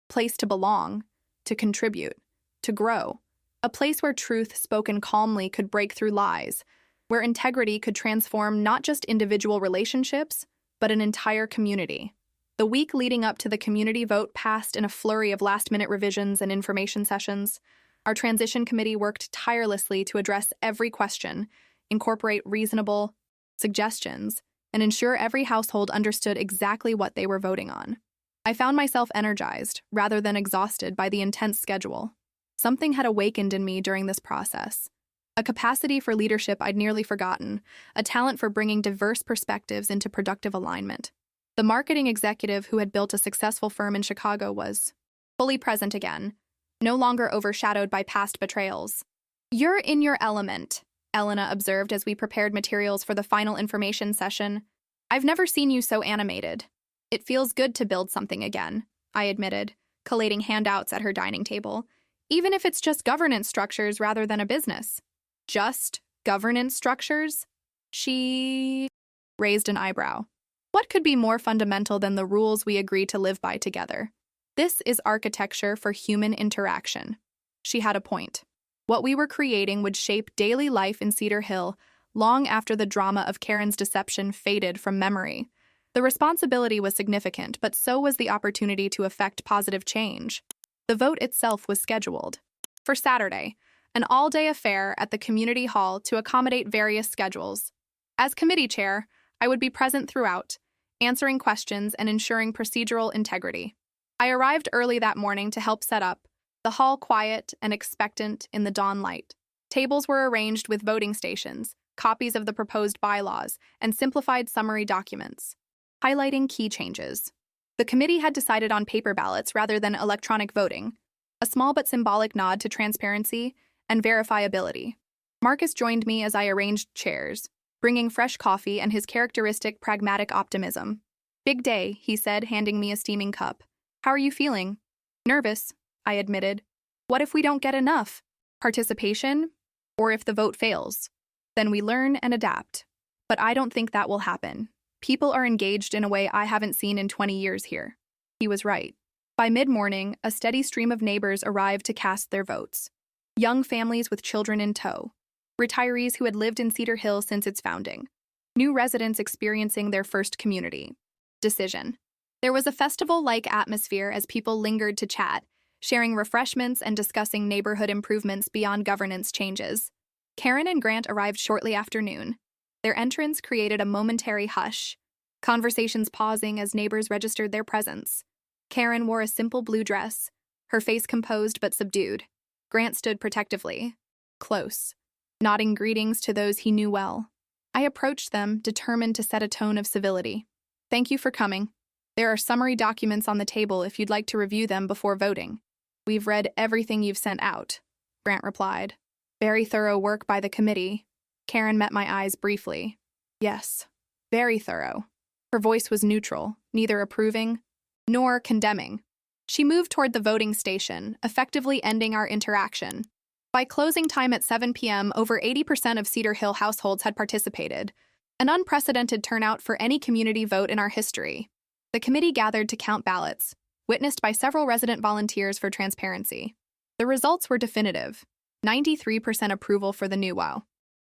[SPEAKER 1] place to belong, to contribute, to grow. A place where truth spoken calmly could break through lies, where integrity could transform not just individual relationships, but an entire community. The week leading up to the community vote passed in a flurry of last-minute revisions and information sessions. Our transition committee worked tirelessly to address every question, incorporate reasonable suggestions, and ensure every household understood exactly what they were voting on. I found myself energized, rather than exhausted, by the intense schedule. Something had awakened in me during this process. A capacity for leadership I'd nearly forgotten, a talent for bringing diverse perspectives into productive alignment. The marketing executive who had built a successful firm in Chicago was fully present again, no longer overshadowed by past betrayals. "You're in your element," Elena observed as we prepared materials for the final information session. "I've never seen you so animated." "It feels good to build something again," I admitted, collating handouts at her dining table, "even if it's just governance structures rather than a business." "Just governance structures?" She raised an eyebrow. "What could be more fundamental than the rules we agree to live by together? This is architecture for human interaction." She had a point. What we were creating would shape daily life in Cedar Hill long after the drama of Karen's deception faded from memory. The responsibility was significant, but so was the opportunity to effect positive change. The vote itself was scheduled for Saturday, an all-day affair at the community hall to accommodate various schedules. As committee chair, I would be present throughout, answering questions and ensuring procedural integrity. I arrived early that morning to help set up, the hall quiet and expectant in the dawn light. Tables were arranged with voting stations, copies of the proposed bylaws, and simplified summary documents, highlighting key changes. The committee had decided on paper ballots rather than electronic voting, a small but symbolic nod to transparency and verifiability. Marcus joined me as I arranged chairs, bringing fresh coffee and his characteristic pragmatic optimism. "Big day," he said, handing me a steaming cup. "How are you feeling?" "Nervous," I admitted. "What if we don't get enough participation? Or if the vote fails? Then we learn and adapt. But I don't think that will happen. People are engaged in a way I haven't seen in 20 years here." He was right. By mid-morning, a steady stream of neighbors arrived to cast their votes. Young families with children in tow, retirees who had lived in Cedar Hill since its founding, new residents experiencing their first community decision. There was a festival-like atmosphere as people lingered to chat, sharing refreshments and discussing neighborhood improvements beyond governance changes. Karen and Grant arrived shortly after noon. Their entrance created a momentary hush, conversations pausing as neighbors registered their presence. Karen wore a simple blue dress, her face composed but subdued. Grant stood protectively, close, nodding greetings to those he knew well. I approached them, determined to set a tone of civility. "Thank you for coming. There are summary documents on the table if you'd like to review them before voting." "We've read everything you've sent out," Grant replied. "Very thorough work by the committee." Karen met my eyes briefly. "Yes, very thorough." Her voice was neutral, neither approving nor condemning. She moved toward the voting station, effectively ending our interaction. By closing time at 7 p.m., over 80% of Cedar Hill households had participated, an unprecedented turnout for any community vote in our history. The committee gathered to count ballots, witnessed by several resident volunteers for transparency. The results were definitive: 93% approval for the new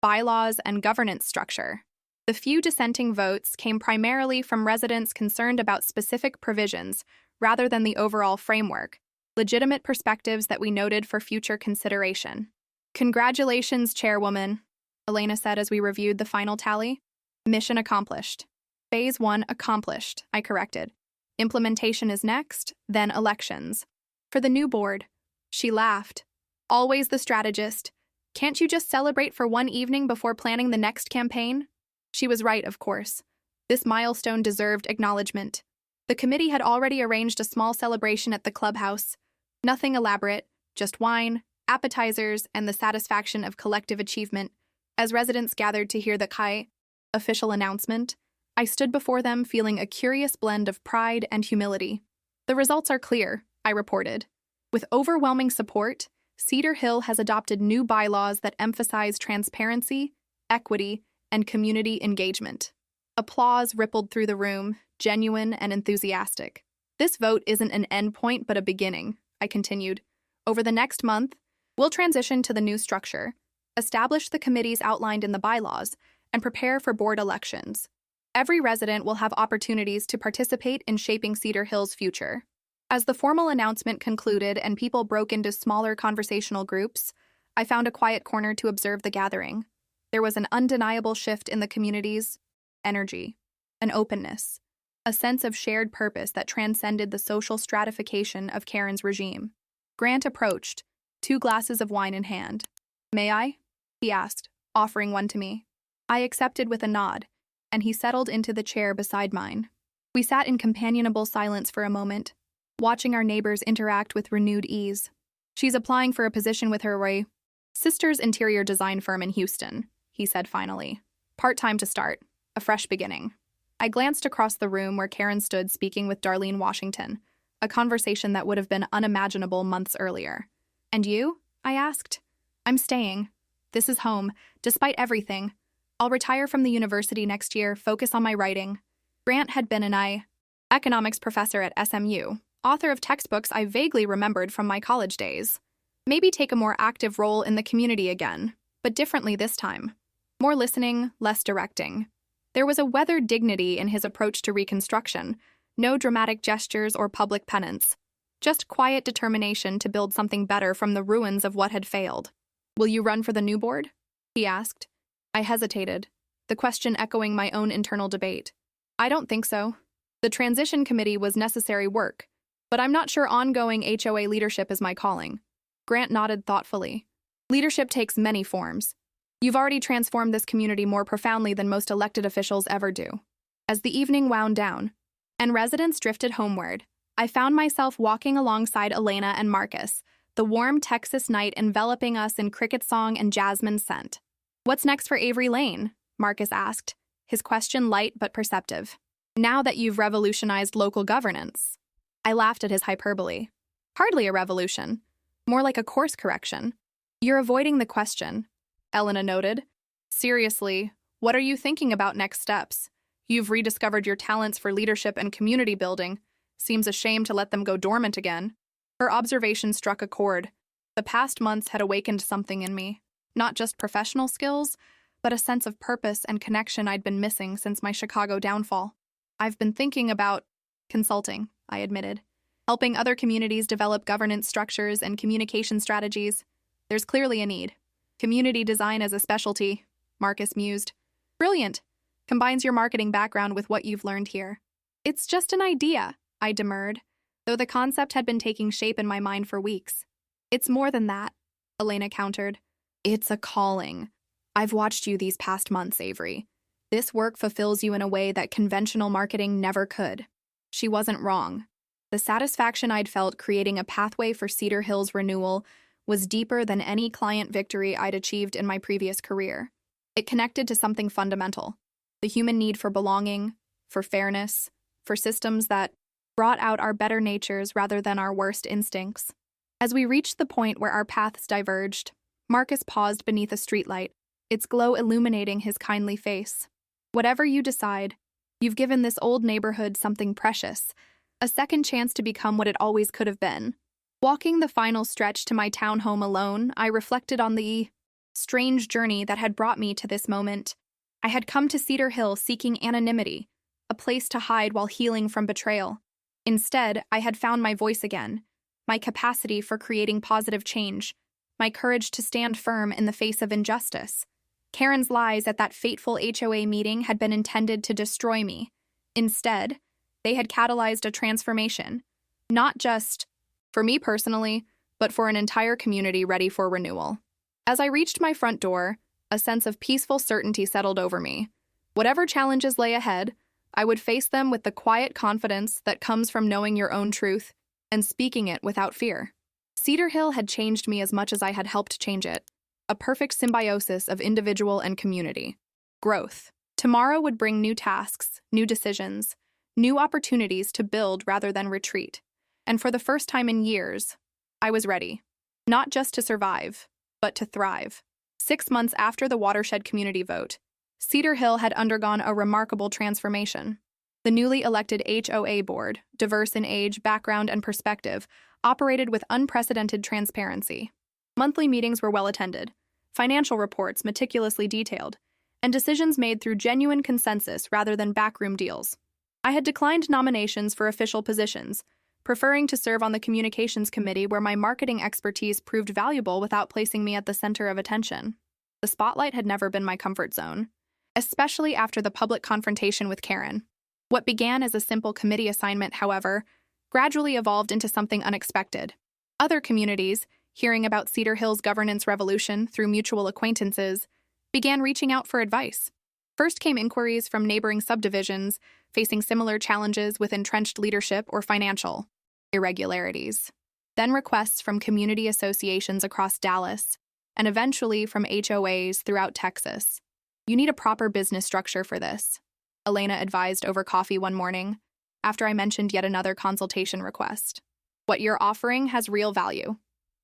[SPEAKER 1] bylaws and governance structure. The few dissenting votes came primarily from residents concerned about specific provisions rather than the overall framework. legitimate perspectives that we noted for future consideration. Congratulations, Chairwoman, Elena said as we reviewed the final tally. Mission accomplished. Phase 1 accomplished, I corrected. Implementation is next, then elections. For the new board, she laughed. Always the strategist. Can't you just celebrate for one evening before planning the next campaign? She was right, of course. This milestone deserved acknowledgement. The committee had already arranged a small celebration at the clubhouse. Nothing elaborate, just wine, appetizers, and the satisfaction of collective achievement. As residents gathered to hear the official announcement, I stood before them feeling a curious blend of pride and humility. The results are clear, I reported. With overwhelming support, Cedar Hill has adopted new bylaws that emphasize transparency, equity, and community engagement. Applause rippled through the room, genuine and enthusiastic. This vote isn't an endpoint but a beginning, I continued. Over the next month, we'll transition to the new structure, establish the committees outlined in the bylaws, and prepare for board elections. Every resident will have opportunities to participate in shaping Cedar Hill's future. As the formal announcement concluded and people broke into smaller conversational groups, I found a quiet corner to observe the gathering. There was an undeniable shift in the community's energy, an openness, a sense of shared purpose that transcended the social stratification of Karen's regime. Grant approached, 2 glasses of wine in hand. "May I?" he asked, offering one to me. I accepted with a nod, and he settled into the chair beside mine. We sat in companionable silence for a moment, watching our neighbors interact with renewed ease. "She's applying for a position with her sister's interior design firm in Houston," he said finally. "Part-time to start, a fresh beginning." I glanced across the room where Karen stood speaking with Darlene Washington, a conversation that would have been unimaginable months earlier. "And you?" I asked. "I'm staying. This is home, despite everything. I'll retire from the university next year, focus on my writing." Grant had been an economics professor at SMU, author of textbooks I vaguely remembered from my college days. Maybe take a more active role in the community again, but differently this time. More listening, less directing. There was a weathered dignity in his approach to reconstruction, no dramatic gestures or public penance. Just quiet determination to build something better from the ruins of what had failed. "Will you run for the new board?" he asked. I hesitated, the question echoing my own internal debate. "I don't think so. The transition committee was necessary work, but I'm not sure ongoing HOA leadership is my calling." Grant nodded thoughtfully. "Leadership takes many forms. You've already transformed this community more profoundly than most elected officials ever do." As the evening wound down, and residents drifted homeward, I found myself walking alongside Elena and Marcus, the warm Texas night enveloping us in cricket song and jasmine scent. "What's next for Avery Lane?" Marcus asked, his question light but perceptive. "Now that you've revolutionized local governance." I laughed at his hyperbole. "Hardly a revolution. More like a course correction." "You're avoiding the question," Elena noted. "Seriously, what are you thinking about next steps? You've rediscovered your talents for leadership and community building. Seems a shame to let them go dormant again." Her observation struck a chord. The past months had awakened something in me. Not just professional skills, but a sense of purpose and connection I'd been missing since my Chicago downfall. "I've been thinking about consulting," I admitted. "Helping other communities develop governance structures and communication strategies. There's clearly a need. Community design as a specialty," Marcus mused. "Brilliant. Combines your marketing background with what you've learned here." "It's just an idea," I demurred, though the concept had been taking shape in my mind for weeks. "It's more than that," Elena countered. "It's a calling. I've watched you these past months, Avery. This work fulfills you in a way that conventional marketing never could." She wasn't wrong. The satisfaction I'd felt creating a pathway for Cedar Hill's renewal was deeper than any client victory I'd achieved in my previous career. It connected to something fundamental: the human need for belonging, for fairness, for systems that brought out our better natures rather than our worst instincts. As we reached the point where our paths diverged, Marcus paused beneath a streetlight, its glow illuminating his kindly face. "Whatever you decide, you've given this old neighborhood something precious, a second chance to become what it always could have been." Walking the final stretch to my townhome alone, I reflected on the strange journey that had brought me to this moment. I had come to Cedar Hill seeking anonymity, a place to hide while healing from betrayal. Instead, I had found my voice again, my capacity for creating positive change, my courage to stand firm in the face of injustice. Karen's lies at that fateful HOA meeting had been intended to destroy me. Instead, they had catalyzed a transformation, not just for me personally, but for an entire community ready for renewal. As I reached my front door, a sense of peaceful certainty settled over me. Whatever challenges lay ahead, I would face them with the quiet confidence that comes from knowing your own truth and speaking it without fear. Cedar Hill had changed me as much as I had helped change it, a perfect symbiosis of individual and community. Growth. Tomorrow would bring new tasks, new decisions, new opportunities to build rather than retreat. And for the first time in years, I was ready. Not just to survive, but to thrive. 6 months after the watershed community vote, Cedar Hill had undergone a remarkable transformation. The newly elected HOA board, diverse in age, background, and perspective, operated with unprecedented transparency. Monthly meetings were well attended, financial reports meticulously detailed, and decisions made through genuine consensus rather than backroom deals. I had declined nominations for official positions, preferring to serve on the communications committee where my marketing expertise proved valuable without placing me at the center of attention. The spotlight had never been my comfort zone, especially after the public confrontation with Karen. What began as a simple committee assignment, however, gradually evolved into something unexpected. Other communities, hearing about Cedar Hill's governance revolution through mutual acquaintances, began reaching out for advice. First came inquiries from neighboring subdivisions facing similar challenges with entrenched leadership or financial irregularities. Then requests from community associations across Dallas, and eventually from HOAs throughout Texas. You need a proper business structure for this, Elena advised over coffee one morning, after I mentioned yet another consultation request. What you're offering has real value.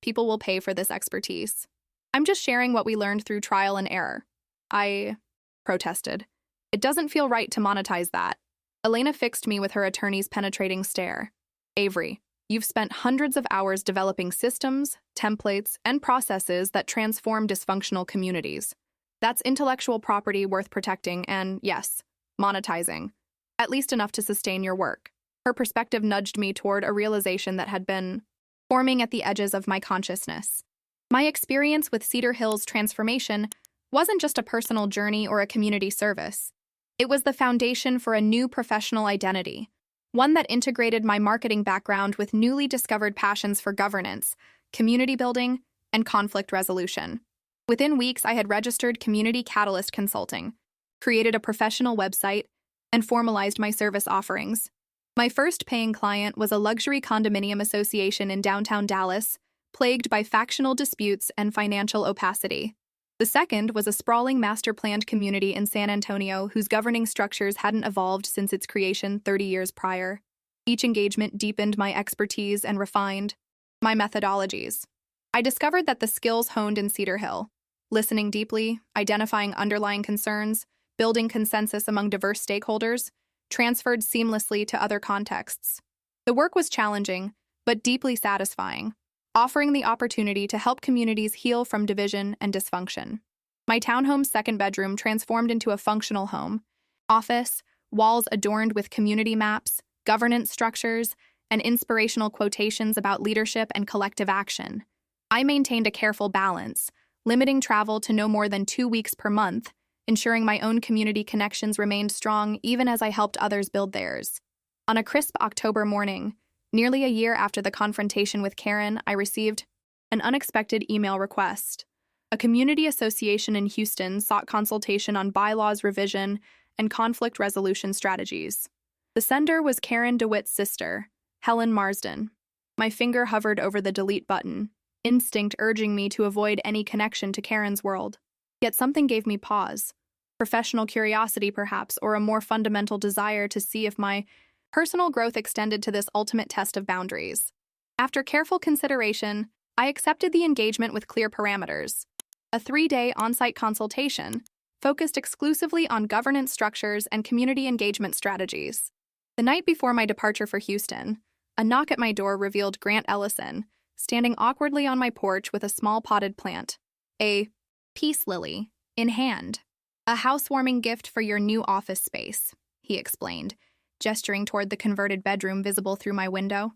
[SPEAKER 1] People will pay for this expertise. I'm just sharing what we learned through trial and error. I protested. It doesn't feel right to monetize that. Elena fixed me with her attorney's penetrating stare. Avery, you've spent hundreds of hours developing systems, templates, and processes that transform dysfunctional communities. That's intellectual property worth protecting and, yes, monetizing. At least enough to sustain your work. Her perspective nudged me toward a realization that had been forming at the edges of my consciousness. My experience with Cedar Hill's transformation wasn't just a personal journey or a community service. It was the foundation for a new professional identity, one that integrated my marketing background with newly discovered passions for governance, community building, and conflict resolution. Within weeks, I had registered Community Catalyst Consulting, created a professional website, and formalized my service offerings. My first paying client was a luxury condominium association in downtown Dallas, plagued by factional disputes and financial opacity. The second was a sprawling master-planned community in San Antonio whose governing structures hadn't evolved since its creation 30 years prior. Each engagement deepened my expertise and refined my methodologies. I discovered that the skills honed in Cedar Hill, listening deeply, identifying underlying concerns, building consensus among diverse stakeholders, transferred seamlessly to other contexts. The work was challenging, but deeply satisfying, offering the opportunity to help communities heal from division and dysfunction. My townhome's second bedroom transformed into a functional home, office, walls adorned with community maps, governance structures, and inspirational quotations about leadership and collective action. I maintained a careful balance, limiting travel to no more than 2 weeks per month, ensuring my own community connections remained strong even as I helped others build theirs. On a crisp October morning, nearly a year after the confrontation with Karen, I received an unexpected email request. A community association in Houston sought consultation on bylaws revision and conflict resolution strategies. The sender was Karen DeWitt's sister, Helen Marsden. My finger hovered over the delete button, instinct urging me to avoid any connection to Karen's world. Yet something gave me pause. Professional curiosity, perhaps, or a more fundamental desire to see if my personal growth extended to this ultimate test of boundaries. After careful consideration, I accepted the engagement with clear parameters. A 3-day on-site consultation focused exclusively on governance structures and community engagement strategies. The night before my departure for Houston, a knock at my door revealed Grant Ellison, standing awkwardly on my porch with a small potted plant, a peace lily, in hand. A housewarming gift for your new office space, he explained, gesturing toward the converted bedroom visible through my window.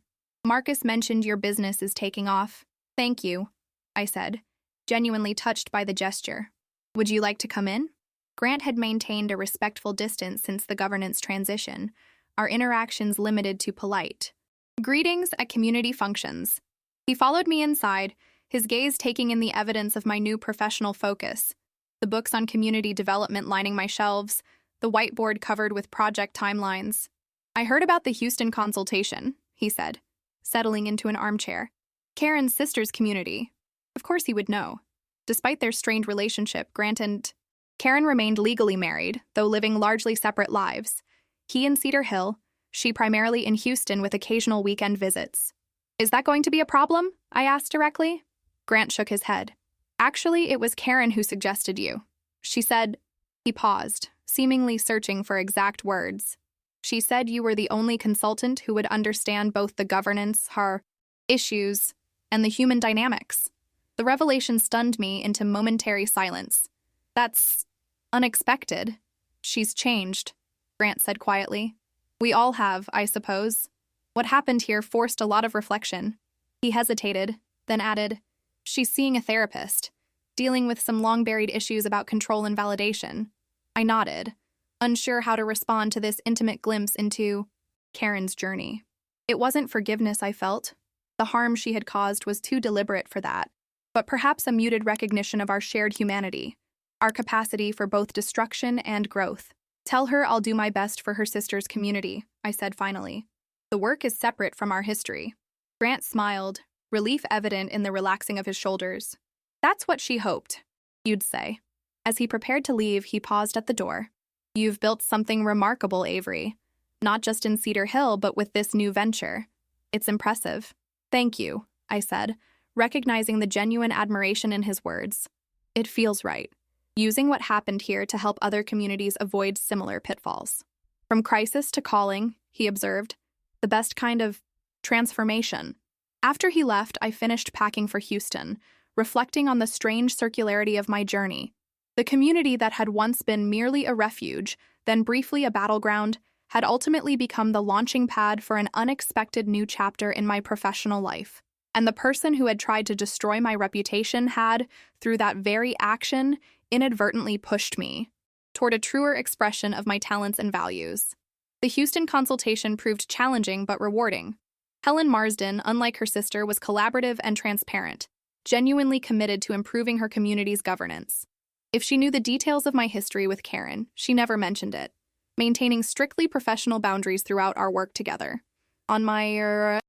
[SPEAKER 1] Marcus mentioned your business is taking off. Thank you, I said, genuinely touched by the gesture. Would you like to come in? Grant had maintained a respectful distance since the governance transition, our interactions limited to polite greetings at community functions. He followed me inside, his gaze taking in the evidence of my new professional focus, the books on community development lining my shelves, the whiteboard covered with project timelines. I heard about the Houston consultation, he said, settling into an armchair. Karen's sister's community. Of course he would know. Despite their strained relationship, Grant and Karen remained legally married, though living largely separate lives. He in Cedar Hill, she primarily in Houston with occasional weekend visits. Is that going to be a problem? I asked directly. Grant shook his head. Actually, it was Karen who suggested you. She said, he paused, seemingly searching for exact words. She said you were the only consultant who would understand both the governance, her issues, and the human dynamics. The revelation stunned me into momentary silence. That's unexpected. She's changed, Grant said quietly. We all have, I suppose. What happened here forced a lot of reflection. He hesitated, then added, she's seeing a therapist, dealing with some long-buried issues about control and validation. I nodded, unsure how to respond to this intimate glimpse into Karen's journey. It wasn't forgiveness I felt. The harm she had caused was too deliberate for that, but perhaps a muted recognition of our shared humanity, our capacity for both destruction and growth. Tell her I'll do my best for her sister's community, I said finally. The work is separate from our history. Grant smiled, relief evident in the relaxing of his shoulders. That's what she hoped, you'd say. As he prepared to leave, he paused at the door. You've built something remarkable, Avery. Not just in Cedar Hill, but with this new venture. It's impressive. Thank you, I said, recognizing the genuine admiration in his words. It feels right. Using what happened here to help other communities avoid similar pitfalls. From crisis to calling, he observed, the best kind of transformation. After he left, I finished packing for Houston, reflecting on the strange circularity of my journey. The community that had once been merely a refuge, then briefly a battleground, had ultimately become the launching pad for an unexpected new chapter in my professional life. And the person who had tried to destroy my reputation had, through that very action, inadvertently pushed me toward a truer expression of my talents and values. The Houston consultation proved challenging but rewarding. Helen Marsden, unlike her sister, was collaborative and transparent, genuinely committed to improving her community's governance. If she knew the details of my history with Karen, she never mentioned it, maintaining strictly professional boundaries throughout our work together. On my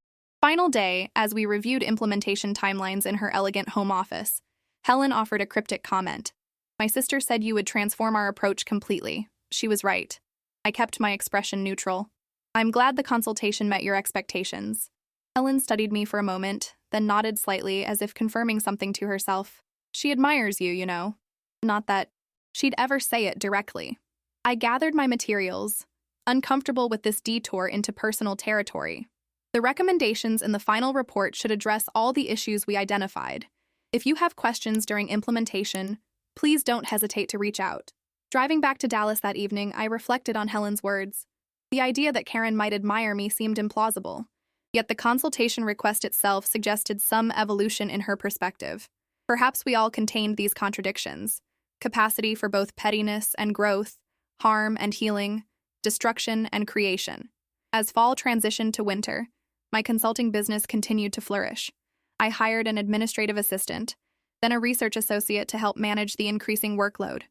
[SPEAKER 1] final day, as we reviewed implementation timelines in her elegant home office, Helen offered a cryptic comment. My sister said you would transform our approach completely. She was right. I kept my expression neutral. I'm glad the consultation met your expectations. Helen studied me for a moment, then nodded slightly as if confirming something to herself. She admires you, you know. Not that she'd ever say it directly. I gathered my materials, uncomfortable with this detour into personal territory. The recommendations in the final report should address all the issues we identified. If you have questions during implementation, please don't hesitate to reach out. Driving back to Dallas that evening, I reflected on Helen's words. The idea that Karen might admire me seemed implausible, yet the consultation request itself suggested some evolution in her perspective. Perhaps we all contained these contradictions: capacity for both pettiness and growth, harm and healing, destruction and creation. As fall transitioned to winter, my consulting business continued to flourish. I hired an administrative assistant, then a research associate to help manage the increasing workload.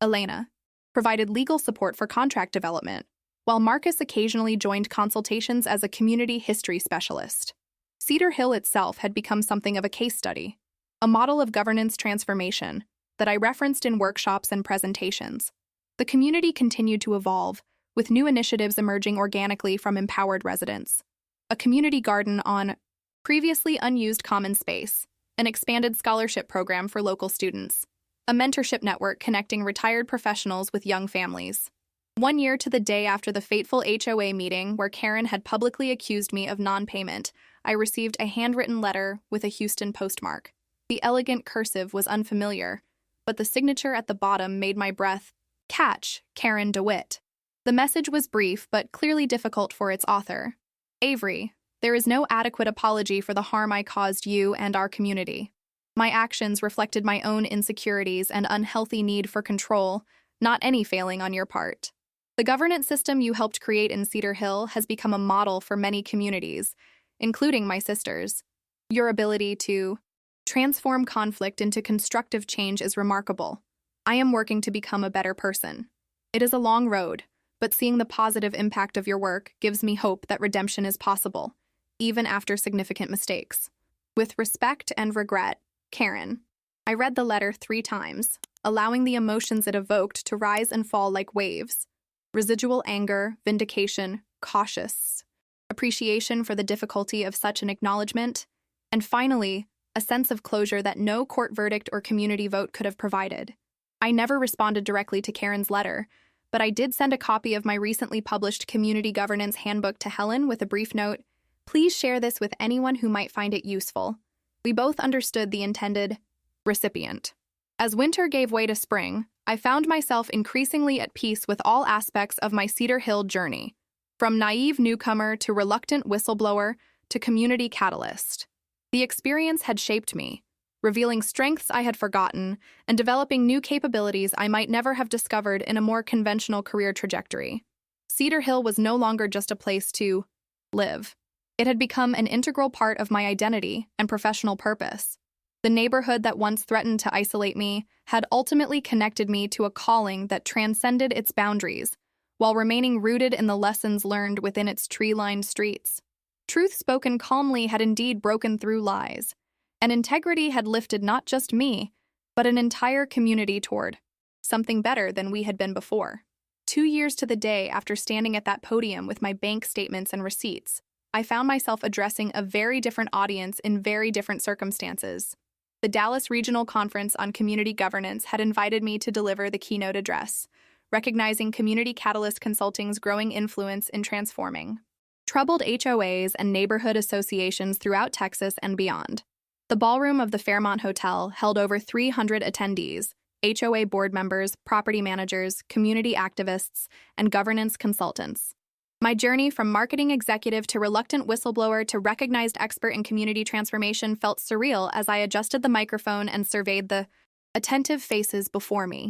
[SPEAKER 1] Elena provided legal support for contract development, while Marcus occasionally joined consultations as a community history specialist. Cedar Hill itself had become something of a case study, a model of governance transformation that I referenced in workshops and presentations. The community continued to evolve, with new initiatives emerging organically from empowered residents. A community garden on previously unused common space, an expanded scholarship program for local students, a mentorship network connecting retired professionals with young families. 1 year to the day after the fateful HOA meeting where Karen had publicly accused me of non-payment, I received a handwritten letter with a Houston postmark. The elegant cursive was unfamiliar, but the signature at the bottom made my breath catch. Karen DeWitt. The message was brief but clearly difficult for its author. Avery, There is no adequate apology for the harm I caused you and our community. My actions reflected my own insecurities and unhealthy need for control, not any failing on your part. The governance system you helped create in Cedar Hill has become a model for many communities, including my sister's. Your ability to transform conflict into constructive change is remarkable. I am working to become a better person. It is a long road, but seeing the positive impact of your work gives me hope that redemption is possible, even after significant mistakes. With respect and regret, Karen. I read the letter 3 times, allowing the emotions it evoked to rise and fall like waves. Residual anger, vindication, cautious, appreciation for the difficulty of such an acknowledgement, and finally, a sense of closure that no court verdict or community vote could have provided. I never responded directly to Karen's letter, but I did send a copy of my recently published Community Governance Handbook to Helen with a brief note, "Please share this with anyone who might find it useful." We both understood the intended recipient. As winter gave way to spring, I found myself increasingly at peace with all aspects of my Cedar Hill journey, from naive newcomer to reluctant whistleblower to community catalyst. The experience had shaped me, revealing strengths I had forgotten and developing new capabilities I might never have discovered in a more conventional career trajectory. Cedar Hill was no longer just a place to live. It had become an integral part of my identity and professional purpose. The neighborhood that once threatened to isolate me had ultimately connected me to a calling that transcended its boundaries, while remaining rooted in the lessons learned within its tree-lined streets. Truth spoken calmly had indeed broken through lies, and integrity had lifted not just me, but an entire community toward something better than we had been before. 2 years to the day after standing at that podium with my bank statements and receipts, I found myself addressing a very different audience in very different circumstances. The Dallas Regional Conference on Community Governance had invited me to deliver the keynote address, recognizing Community Catalyst Consulting's growing influence in transforming troubled HOAs and neighborhood associations throughout Texas and beyond. The ballroom of the Fairmont Hotel held over 300 attendees, HOA board members, property managers, community activists, and governance consultants. My journey from marketing executive to reluctant whistleblower to recognized expert in community transformation felt surreal as I adjusted the microphone and surveyed the attentive faces before me.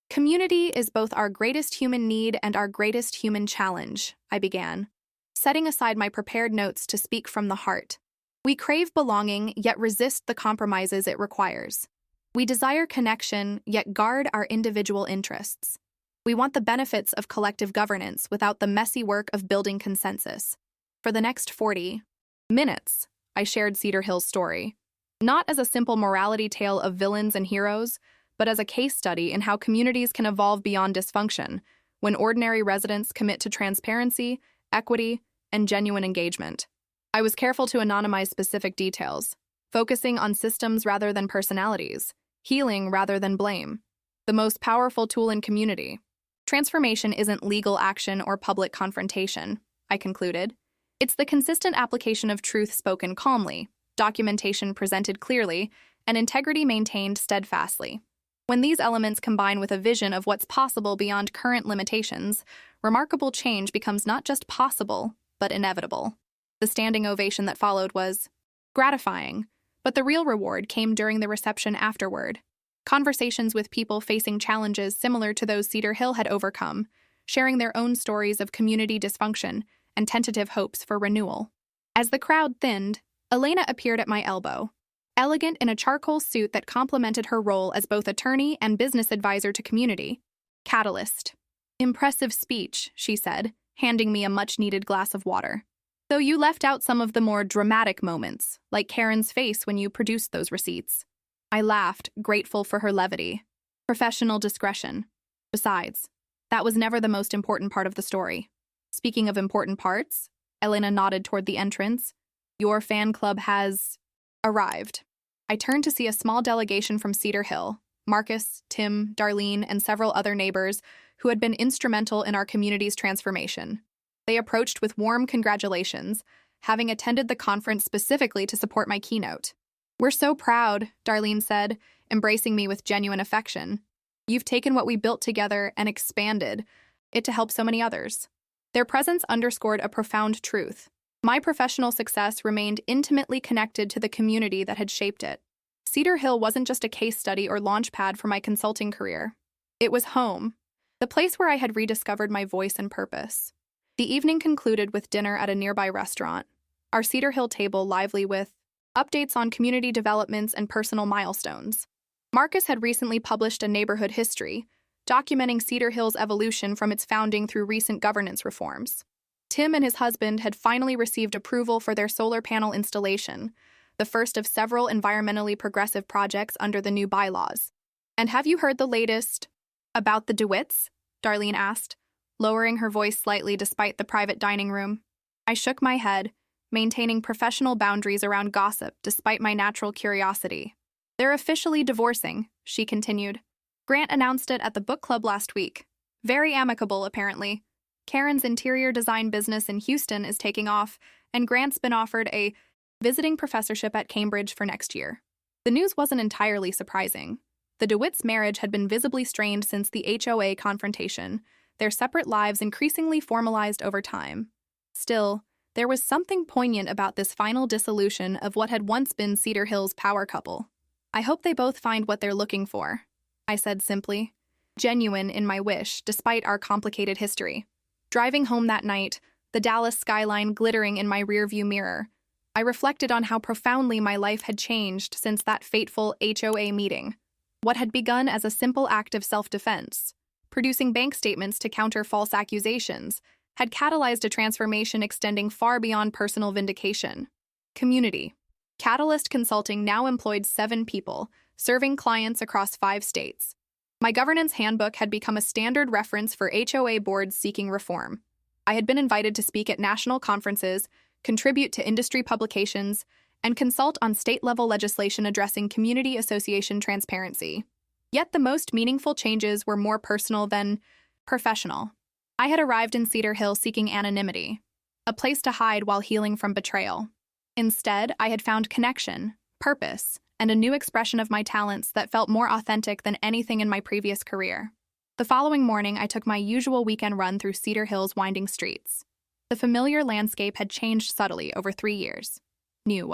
[SPEAKER 1] Community is both our greatest human need and our greatest human challenge, I began, setting aside my prepared notes to speak from the heart. We crave belonging, yet resist the compromises it requires. We desire connection, yet guard our individual interests. We want the benefits of collective governance without the messy work of building consensus. For the next 40 minutes, I shared Cedar Hill's story, not as a simple morality tale of villains and heroes, but as a case study in how communities can evolve beyond dysfunction when ordinary residents commit to transparency, equity, and genuine engagement. I was careful to anonymize specific details, focusing on systems rather than personalities, healing rather than blame. The most powerful tool in community. Transformation isn't legal action or public confrontation, I concluded. It's the consistent application of truth spoken calmly, documentation presented clearly, and integrity maintained steadfastly. When these elements combine with a vision of what's possible beyond current limitations, remarkable change becomes not just possible, but inevitable. The standing ovation that followed was gratifying, but the real reward came during the reception afterward. Conversations with people facing challenges similar to those Cedar Hill had overcome, sharing their own stories of community dysfunction and tentative hopes for renewal. As the crowd thinned, Elena appeared at my elbow, elegant in a charcoal suit that complemented her role as both attorney and business advisor to community. Catalyst. Impressive speech, she said, handing me a much-needed glass of water. Though you left out some of the more dramatic moments, like Karen's face when you produced those receipts. I laughed, grateful for her levity. Professional discretion. Besides, that was never the most important part of the story. Speaking of important parts, Elena nodded toward the entrance. Your fan club has arrived. I turned to see a small delegation from Cedar Hill, Marcus, Tim, Darlene, and several other neighbors who had been instrumental in our community's transformation. They approached with warm congratulations, having attended the conference specifically to support my keynote. We're so proud, Darlene said, embracing me with genuine affection. You've taken what we built together and expanded it to help so many others. Their presence underscored a profound truth. My professional success remained intimately connected to the community that had shaped it. Cedar Hill wasn't just a case study or launchpad for my consulting career. It was home, the place where I had rediscovered my voice and purpose. The evening concluded with dinner at a nearby restaurant, our Cedar Hill table lively with updates on community developments and personal milestones. Marcus had recently published a neighborhood history, documenting Cedar Hill's evolution from its founding through recent governance reforms. Tim and his husband had finally received approval for their solar panel installation, the first of several environmentally progressive projects under the new bylaws. "And have you heard the latest about the DeWitts?" Darlene asked, lowering her voice slightly despite the private dining room. I shook my head, maintaining professional boundaries around gossip despite my natural curiosity. "They're officially divorcing," she continued. "Grant announced it at the book club last week. Very amicable, apparently. Karen's interior design business in Houston is taking off, and Grant's been offered a visiting professorship at Cambridge for next year." The news wasn't entirely surprising. The DeWitts' marriage had been visibly strained since the HOA confrontation, their separate lives increasingly formalized over time. Still, there was something poignant about this final dissolution of what had once been Cedar Hill's power couple. "I hope they both find what they're looking for," I said simply, genuine in my wish despite our complicated history. Driving home that night, the Dallas skyline glittering in my rearview mirror, I reflected on how profoundly my life had changed since that fateful HOA meeting. What had begun as a simple act of self-defense, producing bank statements to counter false accusations, had catalyzed a transformation extending far beyond personal vindication. Community. Catalyst Consulting now employed 7 people, serving clients across 5 states. My governance handbook had become a standard reference for HOA boards seeking reform. I had been invited to speak at national conferences, contribute to industry publications, and consult on state-level legislation addressing community association transparency. Yet the most meaningful changes were more personal than professional. I had arrived in Cedar Hill seeking anonymity, a place to hide while healing from betrayal. Instead, I had found connection, purpose, and a new expression of my talents that felt more authentic than anything in my previous career. The following morning, I took my usual weekend run through Cedar Hill's winding streets. The familiar landscape had changed subtly over 3 years. New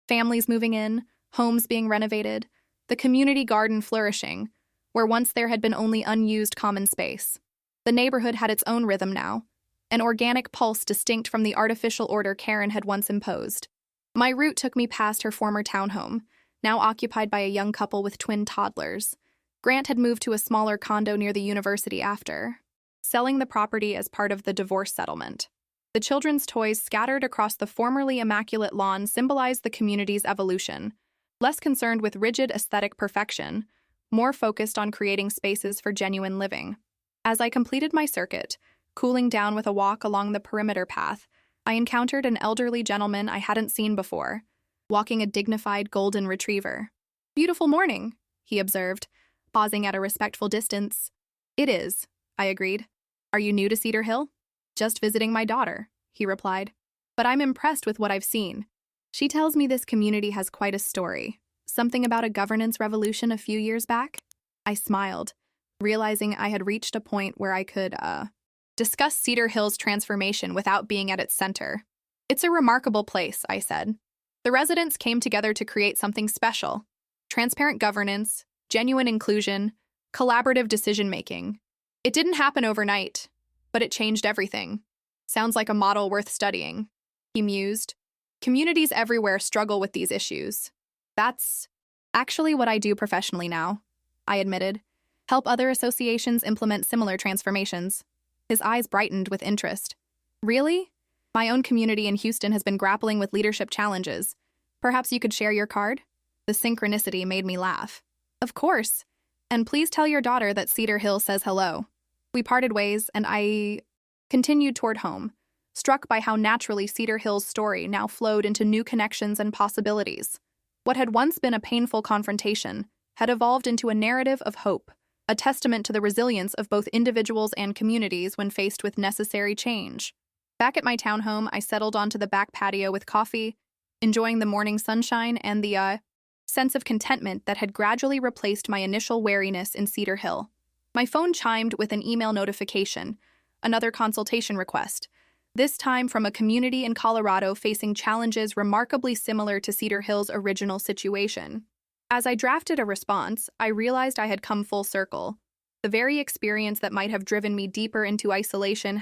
[SPEAKER 1] families moving in, homes being renovated, the community garden flourishing, where once there had been only unused common space. The neighborhood had its own rhythm now, an organic pulse distinct from the artificial order Karen had once imposed. My route took me past her former townhome, now occupied by a young couple with twin toddlers. Grant had moved to a smaller condo near the university after selling the property as part of the divorce settlement. The children's toys scattered across the formerly immaculate lawn symbolized the community's evolution, less concerned with rigid aesthetic perfection, more focused on creating spaces for genuine living. As I completed my circuit, cooling down with a walk along the perimeter path, I encountered an elderly gentleman I hadn't seen before, walking a dignified golden retriever. "Beautiful morning," he observed, pausing at a respectful distance. "It is," I agreed. "Are you new to Cedar Hill?" "Just visiting my daughter," he replied. "But I'm impressed with what I've seen. She tells me this community has quite a story. Something about a governance revolution a few years back?" I smiled, realizing I had reached a point where I could, discuss Cedar Hill's transformation without being at its center. "It's a remarkable place," I said. "The residents came together to create something special. Transparent governance, genuine inclusion, collaborative decision-making. It didn't happen overnight, but it changed everything. Sounds like a model worth studying," he mused. "Communities everywhere struggle with these issues." "That's actually what I do professionally now," I admitted. "Help other associations implement similar transformations." His eyes brightened with interest. "Really? My own community in Houston has been grappling with leadership challenges. Perhaps you could share your card?" The synchronicity made me laugh. "Of course. And please tell your daughter that Cedar Hill says hello." We parted ways, and I continued toward home, struck by how naturally Cedar Hill's story now flowed into new connections and possibilities. What had once been a painful confrontation had evolved into a narrative of hope, a testament to the resilience of both individuals and communities when faced with necessary change. Back at my townhome, I settled onto the back patio with coffee, enjoying the morning sunshine and the sense of contentment that had gradually replaced my initial wariness in Cedar Hill. My phone chimed with an email notification, another consultation request, this time from a community in Colorado facing challenges remarkably similar to Cedar Hill's original situation. As I drafted a response, I realized I had come full circle. The very experience that might have driven me deeper into isolation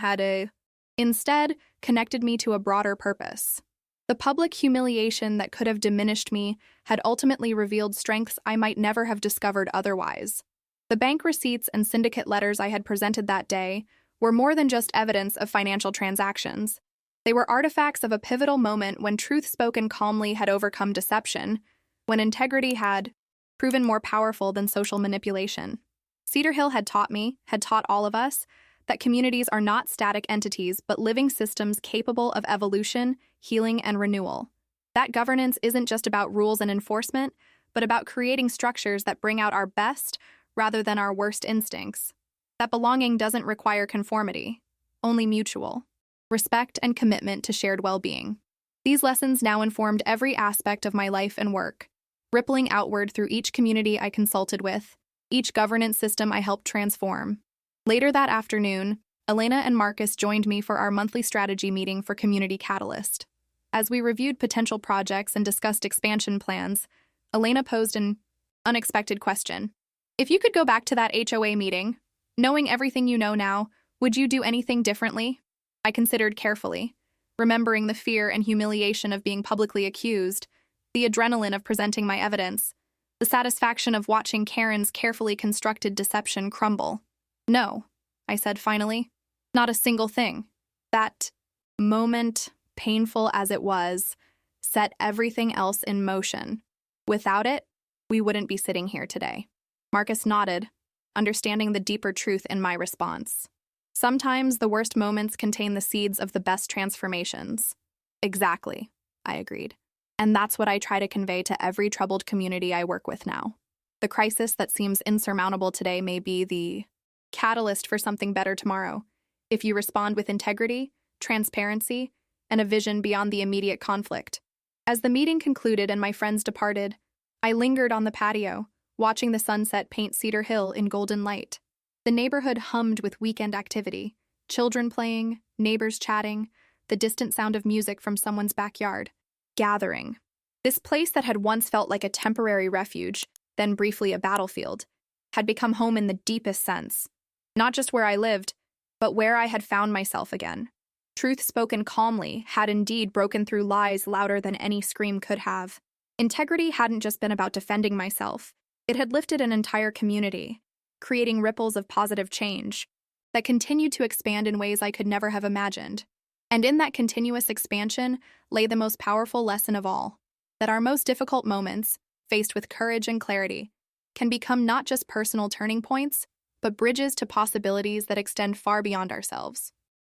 [SPEAKER 1] instead connected me to a broader purpose. The public humiliation that could have diminished me had ultimately revealed strengths I might never have discovered otherwise. The bank receipts and syndicate letters I had presented that day were more than just evidence of financial transactions. They were artifacts of a pivotal moment when truth spoken calmly had overcome deception, when integrity had proven more powerful than social manipulation. Cedar Hill had taught all of us, that communities are not static entities but living systems capable of evolution, healing, and renewal. That governance isn't just about rules and enforcement, but about creating structures that bring out our best rather than our worst instincts. That belonging doesn't require conformity, only mutual respect and commitment to shared well-being. These lessons now informed every aspect of my life and work, rippling outward through each community I consulted with, each governance system I helped transform. Later that afternoon, Elena and Marcus joined me for our monthly strategy meeting for Community Catalyst. As we reviewed potential projects and discussed expansion plans, Elena posed an unexpected question. If you could go back to that HOA meeting, knowing everything you know now, would you do anything differently? I considered carefully, remembering the fear and humiliation of being publicly accused, the adrenaline of presenting my evidence, the satisfaction of watching Karen's carefully constructed deception crumble. No, I said finally. Not a single thing. That moment, painful as it was, set everything else in motion. Without it, we wouldn't be sitting here today. Marcus nodded, understanding the deeper truth in my response. Sometimes the worst moments contain the seeds of the best transformations. Exactly, I agreed. And that's what I try to convey to every troubled community I work with now. The crisis that seems insurmountable today may be the catalyst for something better tomorrow, if you respond with integrity, transparency, and a vision beyond the immediate conflict. As the meeting concluded and my friends departed, I lingered on the patio, watching the sunset paint Cedar Hill in golden light. The neighborhood hummed with weekend activity, children playing, neighbors chatting, the distant sound of music from someone's backyard. Gathering. This place that had once felt like a temporary refuge, then briefly a battlefield, had become home in the deepest sense. Not just where I lived, but where I had found myself again. Truth spoken calmly had indeed broken through lies louder than any scream could have. Integrity hadn't just been about defending myself. It had lifted an entire community, creating ripples of positive change that continued to expand in ways I could never have imagined. And in that continuous expansion lay the most powerful lesson of all, that our most difficult moments, faced with courage and clarity, can become not just personal turning points, but bridges to possibilities that extend far beyond ourselves.